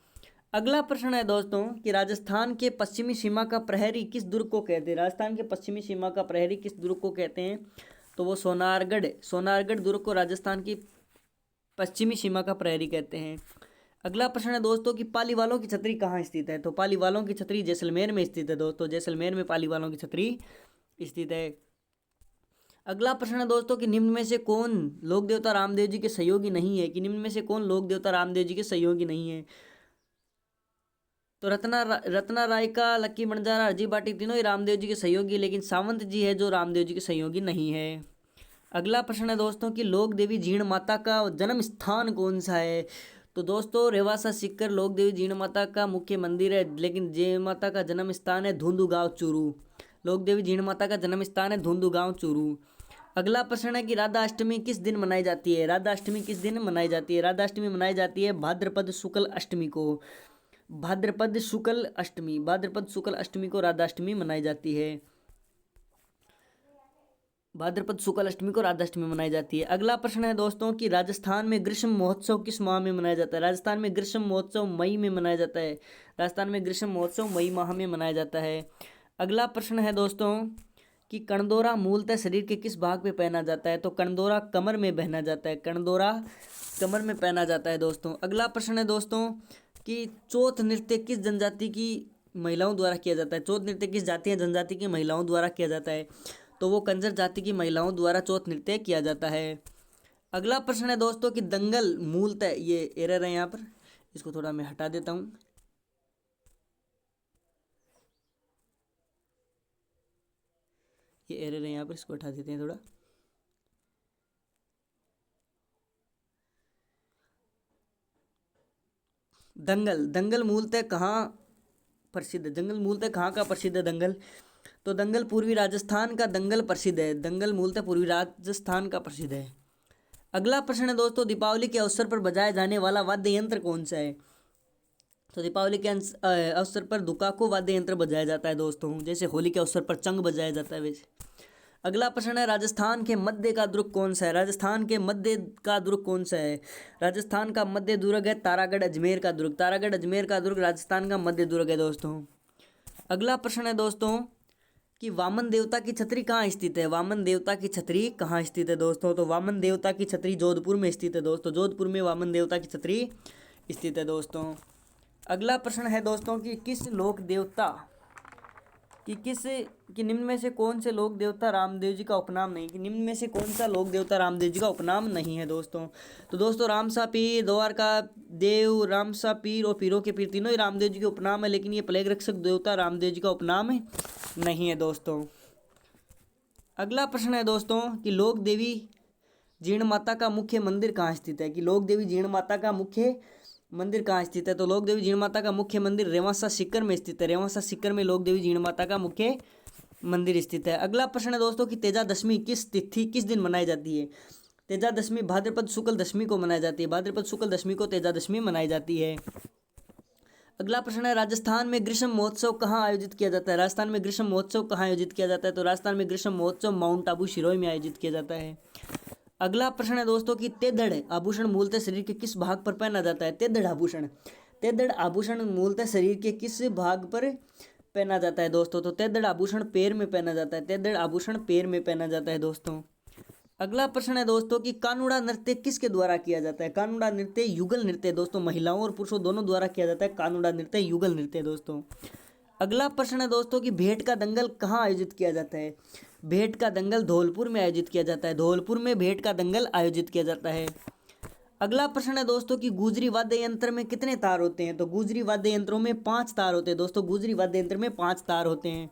अगला प्रश्न है दोस्तों कि राजस्थान के पश्चिमी सीमा का प्रहरी किस दुर्ग को कहते हैं, राजस्थान के पश्चिमी सीमा का प्रहरी किस दुर्ग को कहते हैं, तो वो सोनारगढ़ दुर्ग को राजस्थान की पश्चिमी सीमा का प्रहरी कहते हैं। अगला प्रश्न है दोस्तों कि पालीवालों की छतरी कहाँ स्थित है, तो पालीवालों की छतरी जैसलमेर में स्थित है दोस्तों, जैसलमेर में पालीवालों की छतरी स्थित है। अगला प्रश्न है दोस्तों कि निम्न में से कौन लोक देवता रामदेव जी के सहयोगी नहीं है, कि निम्न में से कौन लोक देवता रामदेव जी के सहयोगी नहीं है, तो रत्ना राय का लक्की बंजारा हरजी बाटी तीनों ही रामदेव जी के सहयोगी, लेकिन सावंत जी है जो रामदेव जी के सहयोगी नहीं है। अगला प्रश्न है दोस्तों कि लोक देवी जीण माता का जन्म स्थान कौन सा है। तो दोस्तों रेवासा सीकर लोक देवी जीण माता का मुख्य मंदिर है, लेकिन जीण माता का जन्म स्थान है धुंधु गांव चूरू। लोक देवी जीण माता का जन्म स्थान है धुंधु गांव चूरू। अगला प्रश्न है कि राधा अष्टमी किस दिन मनाई जाती है। राधा अष्टमी किस दिन मनाई जाती है। राधा अष्टमी मनाई जाती है भाद्रपद शुक्ल अष्टमी को। भाद्रपद शुक्ल अष्टमी, भाद्रपद शुक्ल अष्टमी को राधा अष्टमी मनाई जाती है। भाद्रपद शुक्ल अष्टमी को राधा अष्टमी मनाई जाती है। अगला प्रश्न है दोस्तों कि राजस्थान में ग्रीष्म महोत्सव किस माह में मनाया जाता है। राजस्थान में ग्रीष्म महोत्सव मई में मनाया जाता है। राजस्थान में ग्रीष्म महोत्सव मई माह में मनाया जाता है। अगला प्रश्न है दोस्तों कि कणदोरा मूलतः शरीर के किस भाग पे पहना जाता है। तो कणदोरा कमर में पहना जाता है। कणदोरा कमर में पहना जाता है दोस्तों। अगला प्रश्न है दोस्तों कि चौथ नृत्य किस जनजाति की महिलाओं द्वारा किया जाता है। चौथ नृत्य किस जाति या जनजाति की महिलाओं द्वारा किया जाता है। तो वो कंजर जाति की महिलाओं द्वारा चौथ नृत्य किया जाता है। अगला प्रश्न है दोस्तों कि दंगल मूलतः, ये एरर है यहाँ पर, इसको थोड़ा मैं हटा देता हूँ। ये एरर है यहाँ पर, इसको हटा देते हैं थोड़ा। दंगल, दंगल मूलतः कहाँ प्रसिद्ध है। दंगल मूलतः कहाँ का प्रसिद्ध है दंगल। तो दंगल पूर्वी राजस्थान का दंगल प्रसिद्ध है। दंगल मूलतः पूर्वी राजस्थान का प्रसिद्ध है। अगला प्रश्न है दोस्तों दीपावली के अवसर पर बजाया जाने वाला वाद्य यंत्र कौन सा है। तो दीपावली के अवसर पर दुकाको वाद्य यंत्र बजाया जाता है दोस्तों, जैसे होली के अवसर पर चंग बजाया जाता है वैसे। अगला प्रश्न है राजस्थान के मध्य का दुर्ग कौन सा है। राजस्थान के मध्य का दुर्ग कौन सा है। राजस्थान का मध्य दुर्ग है तारागढ़ अजमेर का दुर्ग। तारागढ़ अजमेर का दुर्ग राजस्थान का मध्य दुर्ग है दोस्तों। अगला प्रश्न है दोस्तों कि वामन देवता की छतरी कहाँ स्थित है। वामन देवता की छतरी कहाँ स्थित है दोस्तों। तो वामन देवता की छतरी जोधपुर में स्थित है दोस्तों। जोधपुर में वामन देवता की छतरी स्थित है दोस्तों। अगला प्रश्न है दोस्तों कि किस लोक देवता कि निम्न में से कौन से लोक देवता रामदेव जी का उपनाम नहीं। कि निम्न में से कौन सा लोक देवता रामदेव जी का उपनाम नहीं है दोस्तों। तो दोस्तों रामसा पीर, द्वारका देव, रामसा पीर और पीरों के पीर तीनों ही रामदेव जी के उपनाम है, लेकिन ये प्लेग रक्षक देवता रामदेव जी का उपनाम नहीं है दोस्तों। अगला प्रश्न है दोस्तों कि लोक देवी जीण माता का मुख्य मंदिर कहाँ स्थित है। कि लोक देवी जीण माता का मुख्य मंदिर कहाँ स्थित है। तो लोक देवी जीण माता का मुख्य मंदिर रेवासा सीकर में स्थित है। रेवासा सीकर में लोक देवी जीण माता का मुख्य मंदिर स्थित है। अगला प्रश्न है दोस्तों कि तेजा दशमी किस तिथि किस दिन मनाई जाती है। तेजा दशमी भाद्रपद शुक्ल दशमी को मनाई जाती है। भाद्रपद शुक्ल दशमी को तेजा दशमी मनाई जाती है। अगला प्रश्न है राजस्थान में ग्रीष्म महोत्सव कहाँ आयोजित किया जाता है। राजस्थान में ग्रीष्म महोत्सव कहाँ आयोजित किया जाता है। तो राजस्थान में ग्रीष्म महोत्सव माउंट आबू सिरोही में आयोजित किया जाता है। अगला प्रश्न है दोस्तों कि तेदड़ आभूषण मूलतः शरीर के किस भाग पर पहना जाता है। तेदड़ आभूषण, तेदड़ आभूषण मूलतः शरीर के किस भाग पर पहना जाता है दोस्तों। तो तेदड़ आभूषण पैर में पहना जाता है। तेदड़ आभूषण पैर में पहना जाता है दोस्तों। अगला प्रश्न है दोस्तों कि कानुड़ा नृत्य किसके द्वारा किया जाता है। कानुड़ा नृत्य युगल नृत्य दोस्तों, महिलाओं और पुरुषों दोनों द्वारा किया जाता है। कानुड़ा नृत्य युगल नृत्य दोस्तों। अगला प्रश्न है दोस्तों कि भेंट का दंगल कहाँ आयोजित किया जाता है। भेंट का दंगल धौलपुर में आयोजित किया जाता है। धौलपुर में भेंट का दंगल आयोजित किया जाता है। अगला प्रश्न है दोस्तों कि गुजरी वाद्य यंत्र में कितने तार होते हैं। तो गुजरी वाद्य यंत्रों में 5 तार होते हैं दोस्तों। गुजरी वाद्य यंत्र में 5 तार होते हैं।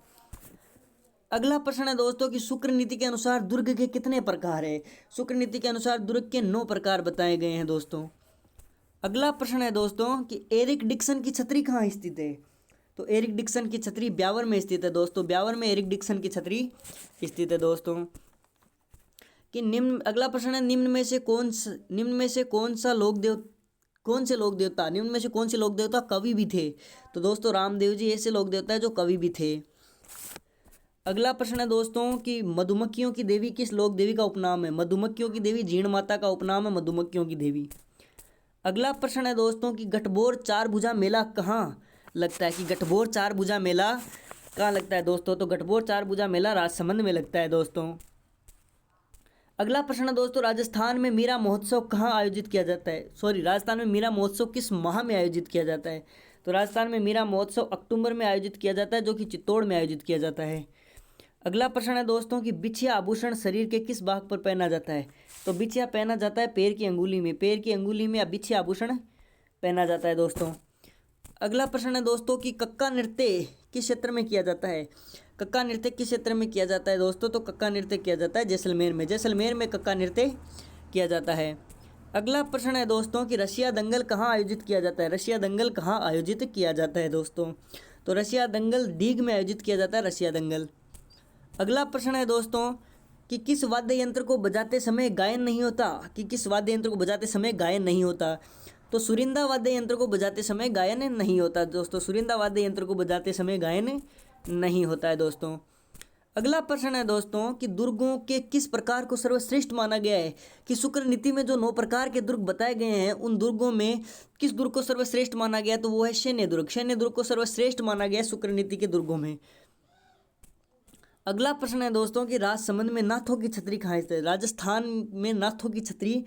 अगला प्रश्न है दोस्तों कि शुक्र नीति के अनुसार दुर्ग के कितने प्रकार है। शुक्र नीति के अनुसार दुर्ग के 9 प्रकार बताए गए हैं दोस्तों। अगला प्रश्न है दोस्तों कि एरिक डिक्सन की छतरी कहाँ स्थित है। तो एरिक डिक्सन की छतरी ब्यावर में स्थित है दोस्तों। ब्यावर में एरिक डिक्सन की छतरी स्थित है दोस्तों। कि निम्न, अगला प्रश्न है निम्न में से कौन से लोक देवता कवि भी थे। तो दोस्तों रामदेव जी ऐसे लोक देवता है जो कवि भी थे। अगला प्रश्न है दोस्तों कि मधुमक्खियों की देवी किस लोक देवी का उपनाम है। मधुमक्खियों की देवी जीण माता का उपनाम है मधुमक्खियों की देवी। अगला प्रश्न है दोस्तों कि गठबोर चार भुजा मेला कहाँ लगता है। कि गठबोर चार भुजा मेला कहाँ लगता है दोस्तों। तो गठबोर चार भुजा मेला राजसमंद में लगता है दोस्तों। अगला प्रश्न है दोस्तों राजस्थान में मीरा महोत्सव कहाँ आयोजित किया जाता है। राजस्थान में मीरा महोत्सव किस माह में आयोजित किया जाता है। तो राजस्थान में मीरा महोत्सव अक्टूबर में आयोजित किया जाता है, जो कि चित्तौड़ में आयोजित किया जाता है। अगला प्रश्न है दोस्तों कि बिछिया आभूषण शरीर के किस भाग पर पहना जाता है। तो बिछिया पहना जाता है पैर की अंगुली में। पैर की अंगुली में बिछिया आभूषण पहना जाता है दोस्तों। अगला प्रश्न है दोस्तों कि कक्का नृत्य किस क्षेत्र में किया जाता है। कक्का नृत्य किस क्षेत्र में किया जाता है दोस्तों? तो कक्का नृत्य किया जाता है जैसलमेर में। जैसलमेर में कक्का नृत्य किया जाता है। अगला प्रश्न है दोस्तों कि रशिया दंगल कहाँ आयोजित किया जाता है? रशिया दंगल कहाँ आयोजित किया जाता है दोस्तों? तो रशिया दंगल डीग में आयोजित किया जाता है, रशिया दंगल। अगला प्रश्न है दोस्तों कि किस वाद्य यंत्र को बजाते समय गायन नहीं होता? कि किस वाद्य यंत्र को बजाते समय गायन नहीं होता? तो सुरिंदा वाद्य यंत्र को बजाते समय गायन नहीं होता दोस्तों। सुरिंदा वाद्य यंत्र को बजाते समय गायन नहीं होता है दोस्तों। अगला प्रश्न है दोस्तों कि दुर्गों के किस प्रकार को सर्वश्रेष्ठ माना गया है? कि शुक्र नीति में जो 9 प्रकार के दुर्ग बताए गए हैं उन दुर्गों में किस दुर्ग को सर्वश्रेष्ठ माना गया? तो वो है सैन्य दुर्ग। सैन्य दुर्ग को सर्वश्रेष्ठ माना गया शुक्र नीति के दुर्गों में। अगला प्रश्न है दोस्तों कि राजसमंद में नाथों की छतरी कहाँ स्थित है? राजस्थान में नाथों की छतरी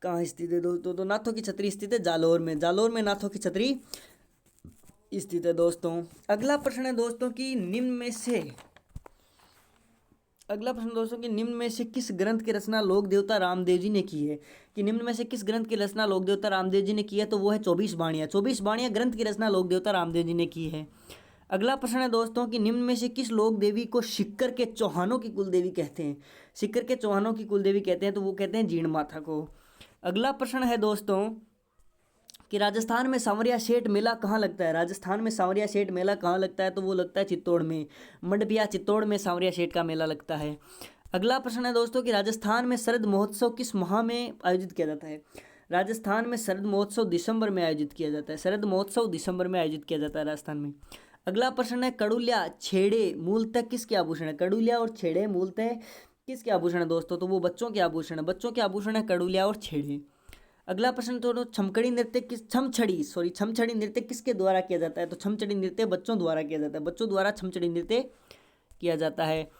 कहाँ स्थित है दोस्तों? तो नाथों की छतरी स्थित है जालौर में। जालौर में नाथों की छतरी स्थित है दोस्तों। अगला प्रश्न है दोस्तों कि निम्न में से किस ग्रंथ की रचना लोक देवता रामदेव जी ने की है? कि निम्न में से किस ग्रंथ की रचना लोक देवता रामदेव जी ने की है? तो वो है 24 बाणियाँ। 24 बाणियाँ ग्रंथ की रचना लोक देवता रामदेव जी ने की है। अगला प्रश्न है दोस्तों कि निम्न में से किस लोक देवी को सिक्कर के चौहानों की कुलदेवी कहते हैं? सिक्कर के चौहानों की कुलदेवी कहते हैं तो वो कहते हैं जीण माता को। अगला प्रश्न है दोस्तों कि राजस्थान में सांवरिया सेठ मेला कहाँ लगता है? राजस्थान में सांवरिया सेठ मेला कहाँ लगता है? तो वो लगता है चित्तौड़ में। मंडपिया चित्तौड़ में सांवरिया सेठ का मेला लगता है। अगला प्रश्न है दोस्तों कि राजस्थान में शरद महोत्सव किस माह में आयोजित किया जाता है? राजस्थान में शरद महोत्सव दिसंबर में आयोजित किया जाता है। शरद महोत्सव दिसंबर में आयोजित किया जाता है राजस्थान में। अगला प्रश्न है कड़ुलिया छेड़े मूलतः किसके आभूषण है? कड़ुलिया और छेड़े मूलतः किसके आभूषण है दोस्तों? तो वो बच्चों के आभूषण है। बच्चों के आभूषण है कड़ुलिया और छेड़े। अगला प्रश्न तो छमछड़ी नृत्य किसके द्वारा किया जाता है? तो छमछड़ी नृत्य बच्चों द्वारा किया जाता है। बच्चों द्वारा छमछड़ी नृत्य किया जाता है।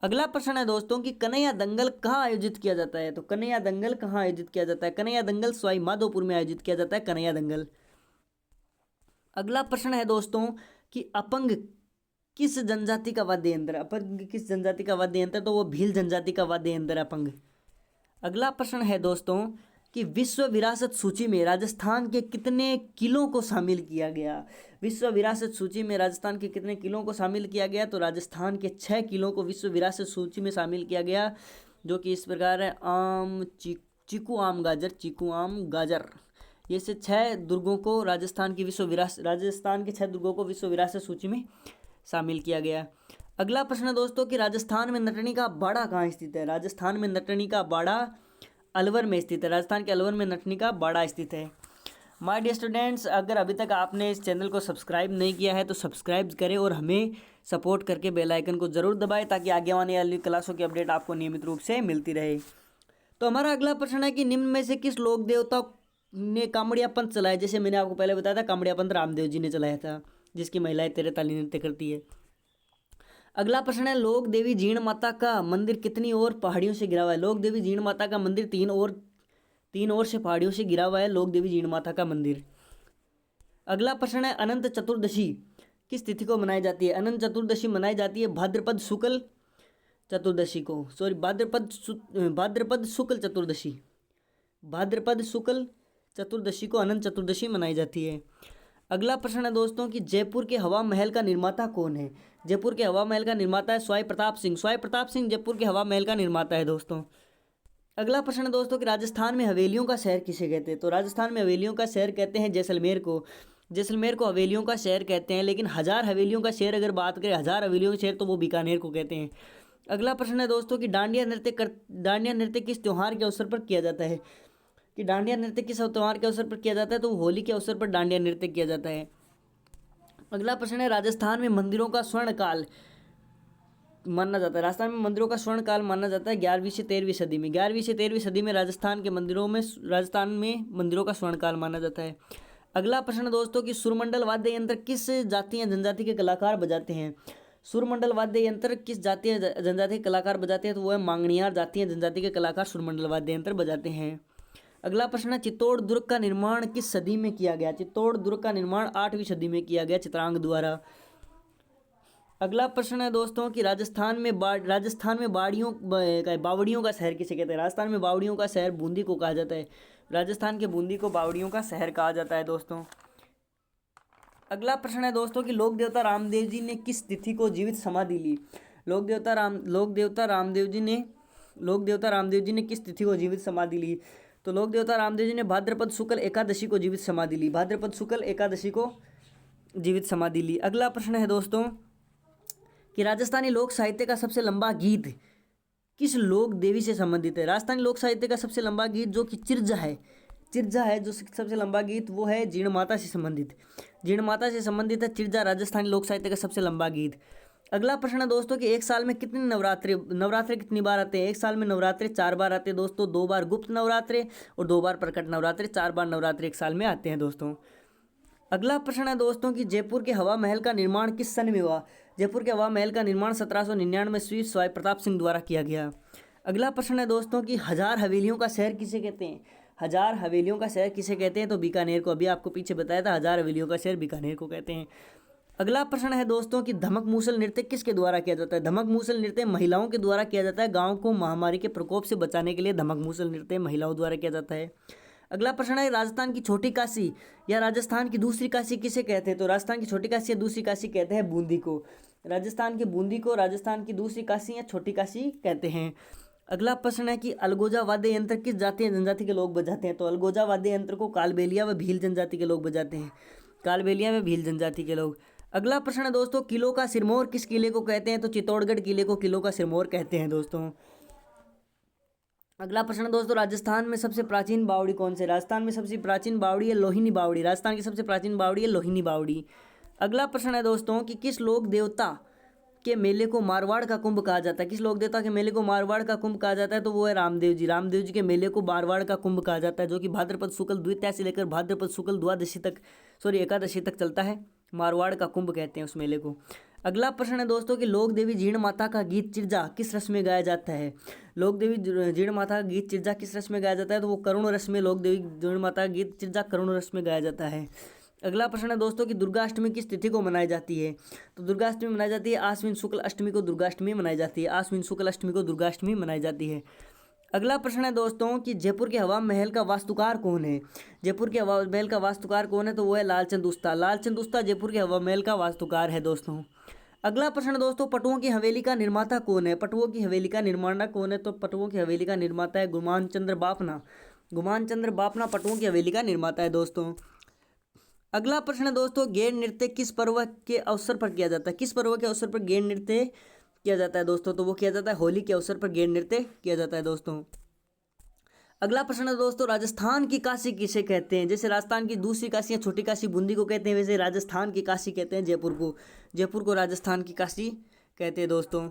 अगला प्रश्न है दोस्तों कि कन्हैया दंगल कहाँ आयोजित किया जाता है? तो कन्हैया दंगल कहाँ आयोजित किया जाता है? कन्हैया दंगल सवाई माधोपुर में आयोजित किया जाता है, कन्हैया दंगल। अगला प्रश्न है दोस्तों कि अपंग किस जनजाति का वाद्य यंत्र? अपंग किस जनजाति का वाद्य यंत्र? तो वो भील जनजाति का वाद्य यंत्र अपंग। अगला प्रश्न है दोस्तों कि विश्व विरासत सूची में राजस्थान के कितने किलों को शामिल किया गया? विश्व विरासत सूची में राजस्थान के कितने किलों को शामिल किया गया? तो राजस्थान के 6 किलों को विश्व विरासत सूची में शामिल किया गया, जो कि इस प्रकार है आम, चीकू आम गाजर। ये से 6 दुर्गों को राजस्थान के 6 दुर्गों को विश्व विरासत सूची में शामिल किया गया। अगला प्रश्न है दोस्तों कि राजस्थान में नटनी का बाड़ा कहाँ स्थित है? राजस्थान में नटनी का बाड़ा अलवर में स्थित है। राजस्थान के अलवर में नटनी का बाड़ा स्थित है। माय डियर स्टूडेंट्स, अगर अभी तक आपने इस चैनल को सब्सक्राइब नहीं किया है तो सब्सक्राइब करें और हमें सपोर्ट करके बेल आइकन को ज़रूर दबाएं ताकि आगे आने वाली क्लासों की अपडेट आपको नियमित रूप से मिलती रहे। तो हमारा अगला प्रश्न है कि निम्न में से किस लोक देवता ने कामड़िया पंथ चलाया? जैसे मैंने आपको पहले बताया था, कामड़िया पंथ रामदेव जी ने चलाया था, जिसकी महिलाएं तेरे ताली नृत्य करती है। अगला प्रश्न है लोक देवी जीण माता का मंदिर कितनी और पहाड़ियों से घिरा हुआ है? लोक देवी जीण माता का मंदिर 3 ओर से पहाड़ियों से घिरा हुआ है, लोक देवी जीण माता का मंदिर। अगला प्रश्न है अनंत चतुर्दशी किस तिथि को मनाई जाती है? अनंत चतुर्दशी मनाई जाती है भाद्रपद शुक्ल चतुर्दशी को। भाद्रपद शुक्ल चतुर्दशी को अनंत चतुर्दशी मनाई जाती है। अगला प्रश्न है दोस्तों कि जयपुर के हवा महल का निर्माता कौन है? जयपुर के हवा महल का निर्माता है स्वाई प्रताप सिंह। स्वाई प्रताप सिंह जयपुर के हवा महल का निर्माता है दोस्तों। अगला प्रश्न है दोस्तों कि राजस्थान में हवेलियों का शहर किसे कहते हैं? तो राजस्थान में हवेलियों का शहर कहते हैं जैसलमेर को। जैसलमेर को हवेलियों का शहर कहते हैं, लेकिन 1000 हवेलियों का शहर अगर बात करें, 1000 हवेलियों का शहर, तो वो बीकानेर को कहते हैं। अगला प्रश्न है दोस्तों कि डांडिया नृत्य किस त्यौहार के अवसर पर किया जाता है? कि डांडिया नृत्य किस त्यौहार के अवसर पर किया जाता है? तो होली के अवसर पर डांडिया नृत्य किया जाता है। अगला प्रश्न है राजस्थान में मंदिरों का स्वर्ण काल माना जाता है। राजस्थान में मंदिरों का स्वर्ण काल माना जाता है 11वीं से 13वीं सदी में। 11वीं से 13वीं सदी में राजस्थान में मंदिरों का स्वर्ण काल माना जाता है। अगला प्रश्न दोस्तों कि सुरमंडल वाद्य यंत्र किस जाति या जनजाति के कलाकार बजाते हैं? सुरमंडल वाद्य यंत्र किस जाति या जनजाति के कलाकार बजाते हैं? तो वो है मांगणियार जाति या जनजाति के कलाकार सुरमंडल वाद्य यंत्र बजाते हैं। अगला प्रश्न है चित्तौड़ दुर्ग का निर्माण किस सदी में किया गया? चित्तौड़ दुर्ग का निर्माण 8वीं सदी में किया गया चित्रांग द्वारा। अगला प्रश्न है दोस्तों कि राजस्थान में बावड़ियों का शहर किसे कहते हैं? राजस्थान में बावड़ियों का शहर बूंदी को कहा जाता है। राजस्थान के बूंदी को बावड़ियों का शहर कहा जाता है दोस्तों। अगला प्रश्न है दोस्तों कि लोक देवता रामदेव जी ने किस तिथि को जीवित समाधि ली। लोक देवता रामदेव जी ने किस तिथि को जीवित समाधि ली। तो लोक देवता रामदेव जी ने भाद्रपद शुक्ल एकादशी को जीवित समाधि ली। भाद्रपद शुक्ल एकादशी को जीवित समाधि ली। अगला प्रश्न है दोस्तों कि राजस्थानी लोक साहित्य का सबसे लंबा गीत किस लोक देवी से संबंधित है। राजस्थानी लोक साहित्य का सबसे लंबा गीत जो कि चिरजा है जो सबसे लंबा गीत वो है जीर्ण माता से संबंधित है चिरजा, राजस्थानी लोक साहित्य का सबसे लंबा गीत। अगला प्रश्न है दोस्तों कि एक साल में कितने नवरात्रे कितनी बार आते हैं। एक साल में नवरात्रे 4 बार आते हैं दोस्तों, 2 बार गुप्त नवरात्रे और 2 बार प्रकट नवरात्रे, 4 बार नवरात्रे एक साल में आते हैं दोस्तों। अगला प्रश्न है दोस्तों कि जयपुर के हवा महल का निर्माण किस सन में हुआ। जयपुर के हवा महल का निर्माण 1799 स्वाई प्रताप सिंह द्वारा किया गया। अगला प्रश्न है दोस्तों कि 1000 हवेलियों का शहर किसे कहते हैं। 1000 हवेलियों का शहर किसे कहते हैं। तो बीकानेर को, अभी आपको पीछे बताया था, 1000 हवेलियों का शहर बीकानेर को कहते हैं। अगला प्रश्न है दोस्तों कि धमक मूसल नृत्य किसके द्वारा किया जाता है। धमक मूसल नृत्य महिलाओं के द्वारा किया जाता है। गाँव को महामारी के प्रकोप से बचाने के लिए धमक मूसल नृत्य महिलाओं द्वारा किया जाता है। अगला प्रश्न है राजस्थान की छोटी काशी या राजस्थान की दूसरी काशी किसे कहते हैं। तो राजस्थान की छोटी काशी या दूसरी काशी कहते हैं बूंदी को। राजस्थान की बूंदी को राजस्थान की दूसरी काशी या छोटी काशी कहते हैं। अगला प्रश्न है कि अलगोजा वाद्य यंत्र किस जाति या जनजाति के लोग बजाते हैं। तो अलगोजा वाद्य यंत्र को कालबेलिया व भील जनजाति के लोग बजाते हैं। कालबेलिया व भील जनजाति के लोग। अगला प्रश्न है दोस्तों किलो का सिरमौर किस किले को कहते हैं। तो चित्तौड़गढ़ किले को किलो का सिरमौर कहते हैं दोस्तों। अगला प्रश्न दोस्तों राजस्थान में सबसे प्राचीन बावड़ी कौन से। राजस्थान में सबसे प्राचीन बावड़ी है लोहिनी बावड़ी। राजस्थान की सबसे प्राचीन बावड़ी है लोहिनी बावड़ी। अगला प्रश्न है दोस्तों कि किस लोक देवता के मेले को मारवाड़ का कुंभ कहा जाता है। किस लोक देवता के मेले को मारवाड़ का कुंभ कहा जाता है। तो वो है रामदेव जी। रामदेव जी के मेले को मारवाड़ का कुंभ कहा जाता है, जो कि भाद्रपद शुक्ल द्वितीया से लेकर भाद्रपद शुक्ल एकादशी तक चलता है। मारवाड़ का कुंभ कहते हैं उस मेले को। अगला प्रश्न है दोस्तों कि लोक देवी जीर्ण माता का गीत चिरजा किस रस में गाया जाता है। लोक देवी जीर्ण माता का गीत चिरजा किस रस में गाया जाता है। तो वो करुण रस में लोक देवी जीर्ण माता का गीत चिरजा करुण रस में गाया जाता है। अगला प्रश्न है दोस्तों कि दुर्गाष्टमी किस तिथि को मनाई जाती है। तो दुर्गाष्टमी मनाई जाती है आश्विन शुक्ल अष्टमी को दुर्गाष्टमी मनाई जाती है। आश्विन शुक्ल अष्टमी को दुर्गाष्टमी मनाई जाती है। अगला प्रश्न है दोस्तों कि जयपुर के हवा महल का वास्तुकार कौन है। जयपुर के हवा महल का वास्तुकार कौन है। तो वो है लालचंद उस्ता। लालचंद उस्ता जयपुर के हवा महल का वास्तुकार है दोस्तों। अगला प्रश्न दोस्तों पटुओं की हवेली का निर्माता कौन है। पटुओं की हवेली का निर्माता कौन है। तो पटुओं की हवेली का निर्माता है गुमान चंद्र बाफना। गुमान चंद्र बाफना पटुओं की हवेली का निर्माता है दोस्तों। अगला प्रश्न है दोस्तों गेर नृत्य किस पर्व के अवसर पर किया जाता है। किस पर्व के अवसर पर गेर नृत्य किया जाता है दोस्तों। तो वो किया जाता है होली के अवसर पर गेर नृत्य किया जाता है दोस्तों। अगला प्रश्न है दोस्तों राजस्थान की काशी किसे कहते हैं। जैसे राजस्थान की दूसरी काशी या छोटी काशी बूंदी को कहते हैं, वैसे राजस्थान की काशी कहते हैं जयपुर को राजस्थान की काशी कहते हैं दोस्तों।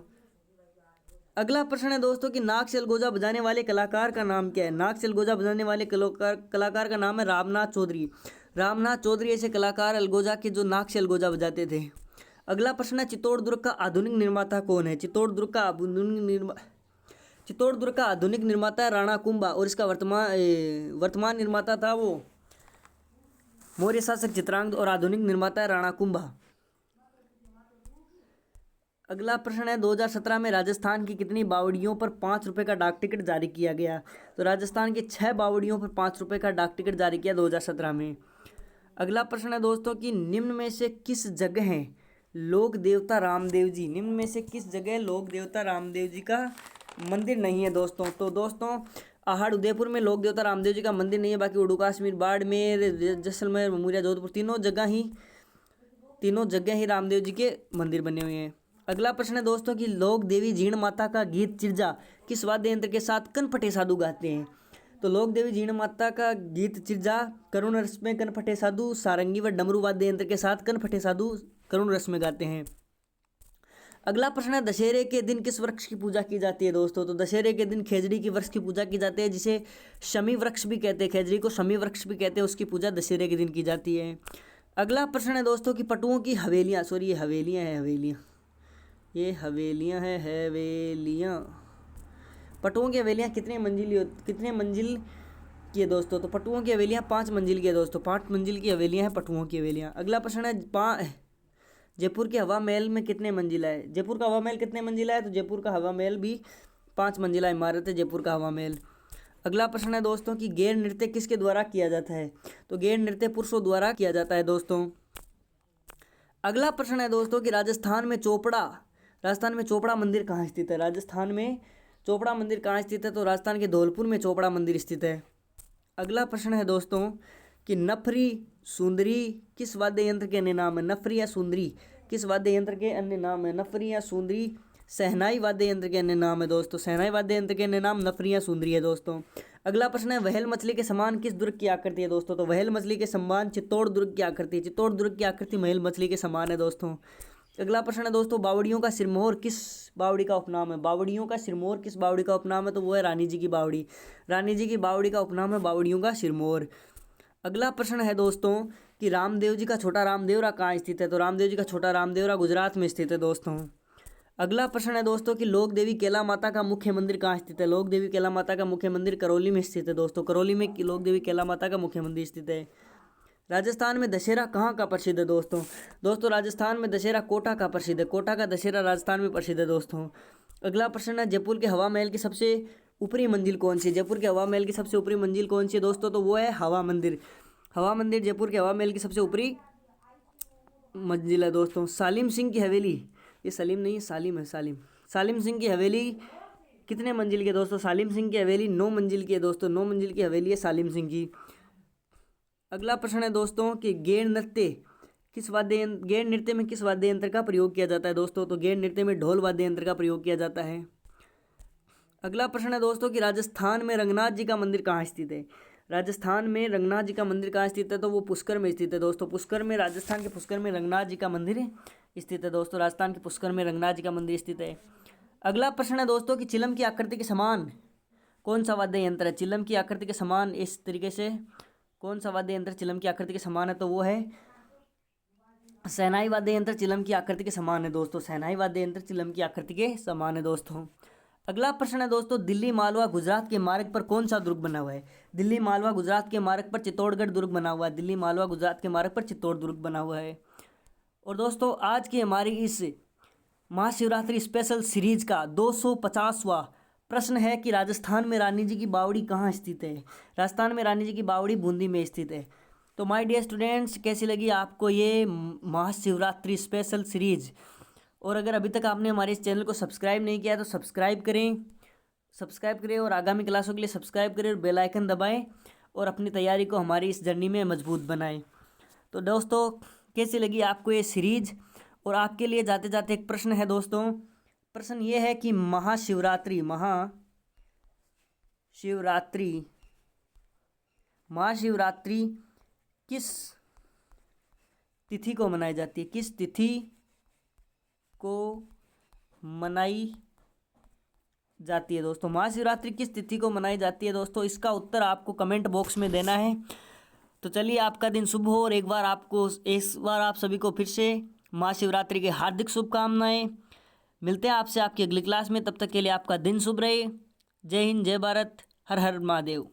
अगला प्रश्न है दोस्तों कि नाग से अलगोजा बजाने वाले कलाकार का नाम क्या है। नाग से अलगोजा बजाने वाले कलाकार का नाम है रामनाथ चौधरी। रामनाथ चौधरी ऐसे कलाकार अलगोजा के जो नाग से अलगोजा बजाते थे। अगला प्रश्न है चित्तौड़ दुर्ग का आधुनिक निर्माता कौन है। चित्तौड़ दुर्ग का आधुनिक निर्माता है राणा कुंभा और इसका वर्तमान निर्माता था वो मौर्य शासक चित्रांगद और आधुनिक निर्माता है राणा कुंभा। अगला प्रश्न है 2017 में राजस्थान की कितनी बावड़ियों पर 5 रुपये का डाक टिकट जारी किया गया। तो राजस्थान की 6 बावड़ियों पर 5 रुपये का डाक टिकट जारी किया 2017 में। अगला प्रश्न है दोस्तों कि निम्न में से किस जगह लोक देवता रामदेव जी का मंदिर नहीं है दोस्तों। तो दोस्तों आहड़ उदयपुर में लोक देवता रामदेव जी का मंदिर नहीं है। बाकी उड़ू कश्मीर, बाड़मेर, जैसलमेर, ममूरिया, जोधपुर तीनों जगह ही रामदेव जी के मंदिर बने हुए हैं। अगला प्रश्न है दोस्तों कि लोक देवी जीर्ण माता का गीत चिरजा किस वाद्य यंत्र के साथ कनफटे साधु गाते हैं। तो लोक देवी जीर्ण माता का गीत चिरजा करुण रस में कनफटे साधु सारंगी व डमरू वाद्य यंत्र के साथ कनफटे साधु करुण रस में गाते हैं। अगला प्रश्न है दशहरे के दिन किस वृक्ष की पूजा की जाती है दोस्तों। तो दशहरे के दिन खेजड़ी की वृक्ष की पूजा की जाती है, जिसे शमी वृक्ष भी कहते हैं। खेजड़ी को शमी वृक्ष भी कहते हैं, उसकी पूजा दशहरे के दिन की जाती है। अगला प्रश्न है दोस्तों कि पटुओं की हवेलियाँ पटुओं की हवेलियाँ कितने मंजिल की है दोस्तों। तो पटुओं की हवेलियाँ 5 मंजिल की है दोस्तों। 5 मंजिल की हवेलियाँ हैं पटुओं की हवेलियाँ। अगला प्रश्न है जयपुर के हवा महल में कितने मंजिला है। जयपुर का हवा महल कितने मंजिला है। तो जयपुर का हवा महल भी 5 मंजिला इमारत है जयपुर का हवा महल। अगला प्रश्न है दोस्तों कि गेर नृत्य किसके द्वारा किया जाता है। तो गेर नृत्य पुरुषों द्वारा किया जाता है दोस्तों। अगला प्रश्न है दोस्तों कि राजस्थान में चोपड़ा मंदिर कहाँ स्थित है। राजस्थान में चोपड़ा मंदिर कहाँ स्थित है, तो राजस्थान के धौलपुर में चोपड़ा मंदिर स्थित है। अगला प्रश्न है दोस्तों कि नफरी सुंदरी किस वाद्य यंत्र के अन्य नाम है। नफरी या सुंदरी किस वाद्य यंत्र के अन्य नाम है। नफरी या सुंदरी शहनाई वाद्य यंत्र के अन्य नाम है दोस्तों। शहनाई वाद्य यंत्र के अन्य नाम नफरी या सुंदरी है दोस्तों। अगला प्रश्न है व्हेल मछली के समान किस दुर्ग की आकृति है दोस्तों। तो व्हेल मछली के समान चित्तौड़ दुर्ग की आकृति है। चित्तौड़ दुर्ग की आकृति व्हेल मछली के समान है दोस्तों। अगला प्रश्न है दोस्तों बावड़ियों का सिरमौर किस बावड़ी का उपनाम है। बावड़ियों का सिरमौर किस बावड़ी का उपनाम है, तो वो है रानी जी की बावड़ी। रानी जी की बावड़ी का उपनाम है बावड़ियों का सिरमौर। अगला प्रश्न है दोस्तों कि रामदेव जी का छोटा रामदेवरा कहाँ स्थित है। तो रामदेव जी का छोटा रामदेवरा गुजरात में स्थित है दोस्तों। अगला प्रश्न है दोस्तों कि लोक देवी केला माता का मुख्य मंदिर कहाँ स्थित है। लोक देवी केला माता का मुख्य मंदिर करौली में स्थित है दोस्तों। करौली में लोक देवी केला माता का मुख्य मंदिर स्थित है। राजस्थान में दशहरा कहाँ का प्रसिद्ध है दोस्तों राजस्थान में दशहरा कोटा का प्रसिद्ध है। कोटा का दशहरा राजस्थान में प्रसिद्ध है दोस्तों। अगला प्रश्न है जयपुर के हवा महल की सबसे ऊपरी मंजिल कौन सी है। जयपुर के हवा महल की सबसे ऊपरी मंजिल कौन सी है दोस्तों, तो वो है हवा मंदिर। हवा मंदिर जयपुर के हवा महल की सबसे ऊपरी मंजिल है दोस्तों। सालिम सिंह की हवेली, ये सलीम नहीं है सालिम है, सालिम सिंह की हवेली कितने मंजिल की है दोस्तों। सालिम सिंह की हवेली 9 मंजिल की है दोस्तों। 9 मंजिल की हवेली है सालिम सिंह की। अगला प्रश्न है दोस्तों कि गेर नृत्य में किस वाद्य यंत्र का प्रयोग किया जाता है दोस्तों, तो गेर नृत्य में ढोल वाद्य यंत्र का प्रयोग किया जाता है। अगला प्रश्न है दोस्तों कि राजस्थान में रंगनाथ जी का मंदिर कहाँ स्थित है। राजस्थान में रंगनाथ जी का मंदिर कहाँ स्थित है, तो वो पुष्कर में स्थित है दोस्तों। पुष्कर में, राजस्थान के पुष्कर में रंगनाथ जी का मंदिर स्थित है दोस्तों। राजस्थान के पुष्कर में रंगनाथ जी का मंदिर स्थित है। अगला प्रश्न है दोस्तों कि चिलम की आकृति के समान कौन सा वाद्य यंत्र है। चिलम की आकृति के समान इस तरीके से कौन सा वाद्य यंत्र चिलम की आकृति के समान है, तो वो है शहनाई वाद्य यंत्र चिलम की आकृति के समान है दोस्तों। शहनाई वाद्य यंत्र चिलम की आकृति के समान है दोस्तों। अगला प्रश्न है दोस्तों दिल्ली मालवा गुजरात के मार्ग पर कौन सा दुर्ग बना हुआ है। दिल्ली मालवा गुजरात के मार्ग पर चित्तौड़गढ़ दुर्ग बना हुआ है। दिल्ली मालवा गुजरात के मार्ग पर चित्तौड़ दुर्ग बना हुआ है। और दोस्तों आज की हमारी इस महाशिवरात्रि स्पेशल सीरीज का 250वां प्रश्न है कि राजस्थान में रानी जी की बावड़ी कहाँ स्थित है। राजस्थान में रानी जी की बावड़ी बूंदी में स्थित है। तो माय डियर स्टूडेंट्स, कैसी लगी आपको ये महाशिवरात्रि स्पेशल सीरीज। और अगर अभी तक आपने हमारे इस चैनल को सब्सक्राइब नहीं किया तो सब्सक्राइब करें और आगामी क्लासों के लिए सब्सक्राइब करें और बेल आइकन दबाएं और अपनी तैयारी को हमारी इस जर्नी में मजबूत बनाएं। तो दोस्तों कैसी लगी आपको ये सीरीज। और आपके लिए जाते जाते एक प्रश्न है दोस्तों। प्रश्न ये है कि महाशिवरात्रि किस तिथि को मनाई जाती है। किस तिथि को मनाई जाती है दोस्तों। महाशिवरात्रि किस तिथि को मनाई जाती है दोस्तों, इसका उत्तर आपको कमेंट बॉक्स में देना है। तो चलिए आपका दिन शुभ हो और एक बार आप सभी को फिर से महाशिवरात्रि की हार्दिक शुभकामनाएं। मिलते हैं आपसे आपकी अगली क्लास में, तब तक के लिए आपका दिन शुभ रहे। जय हिंद, जय भारत, हर हर महादेव।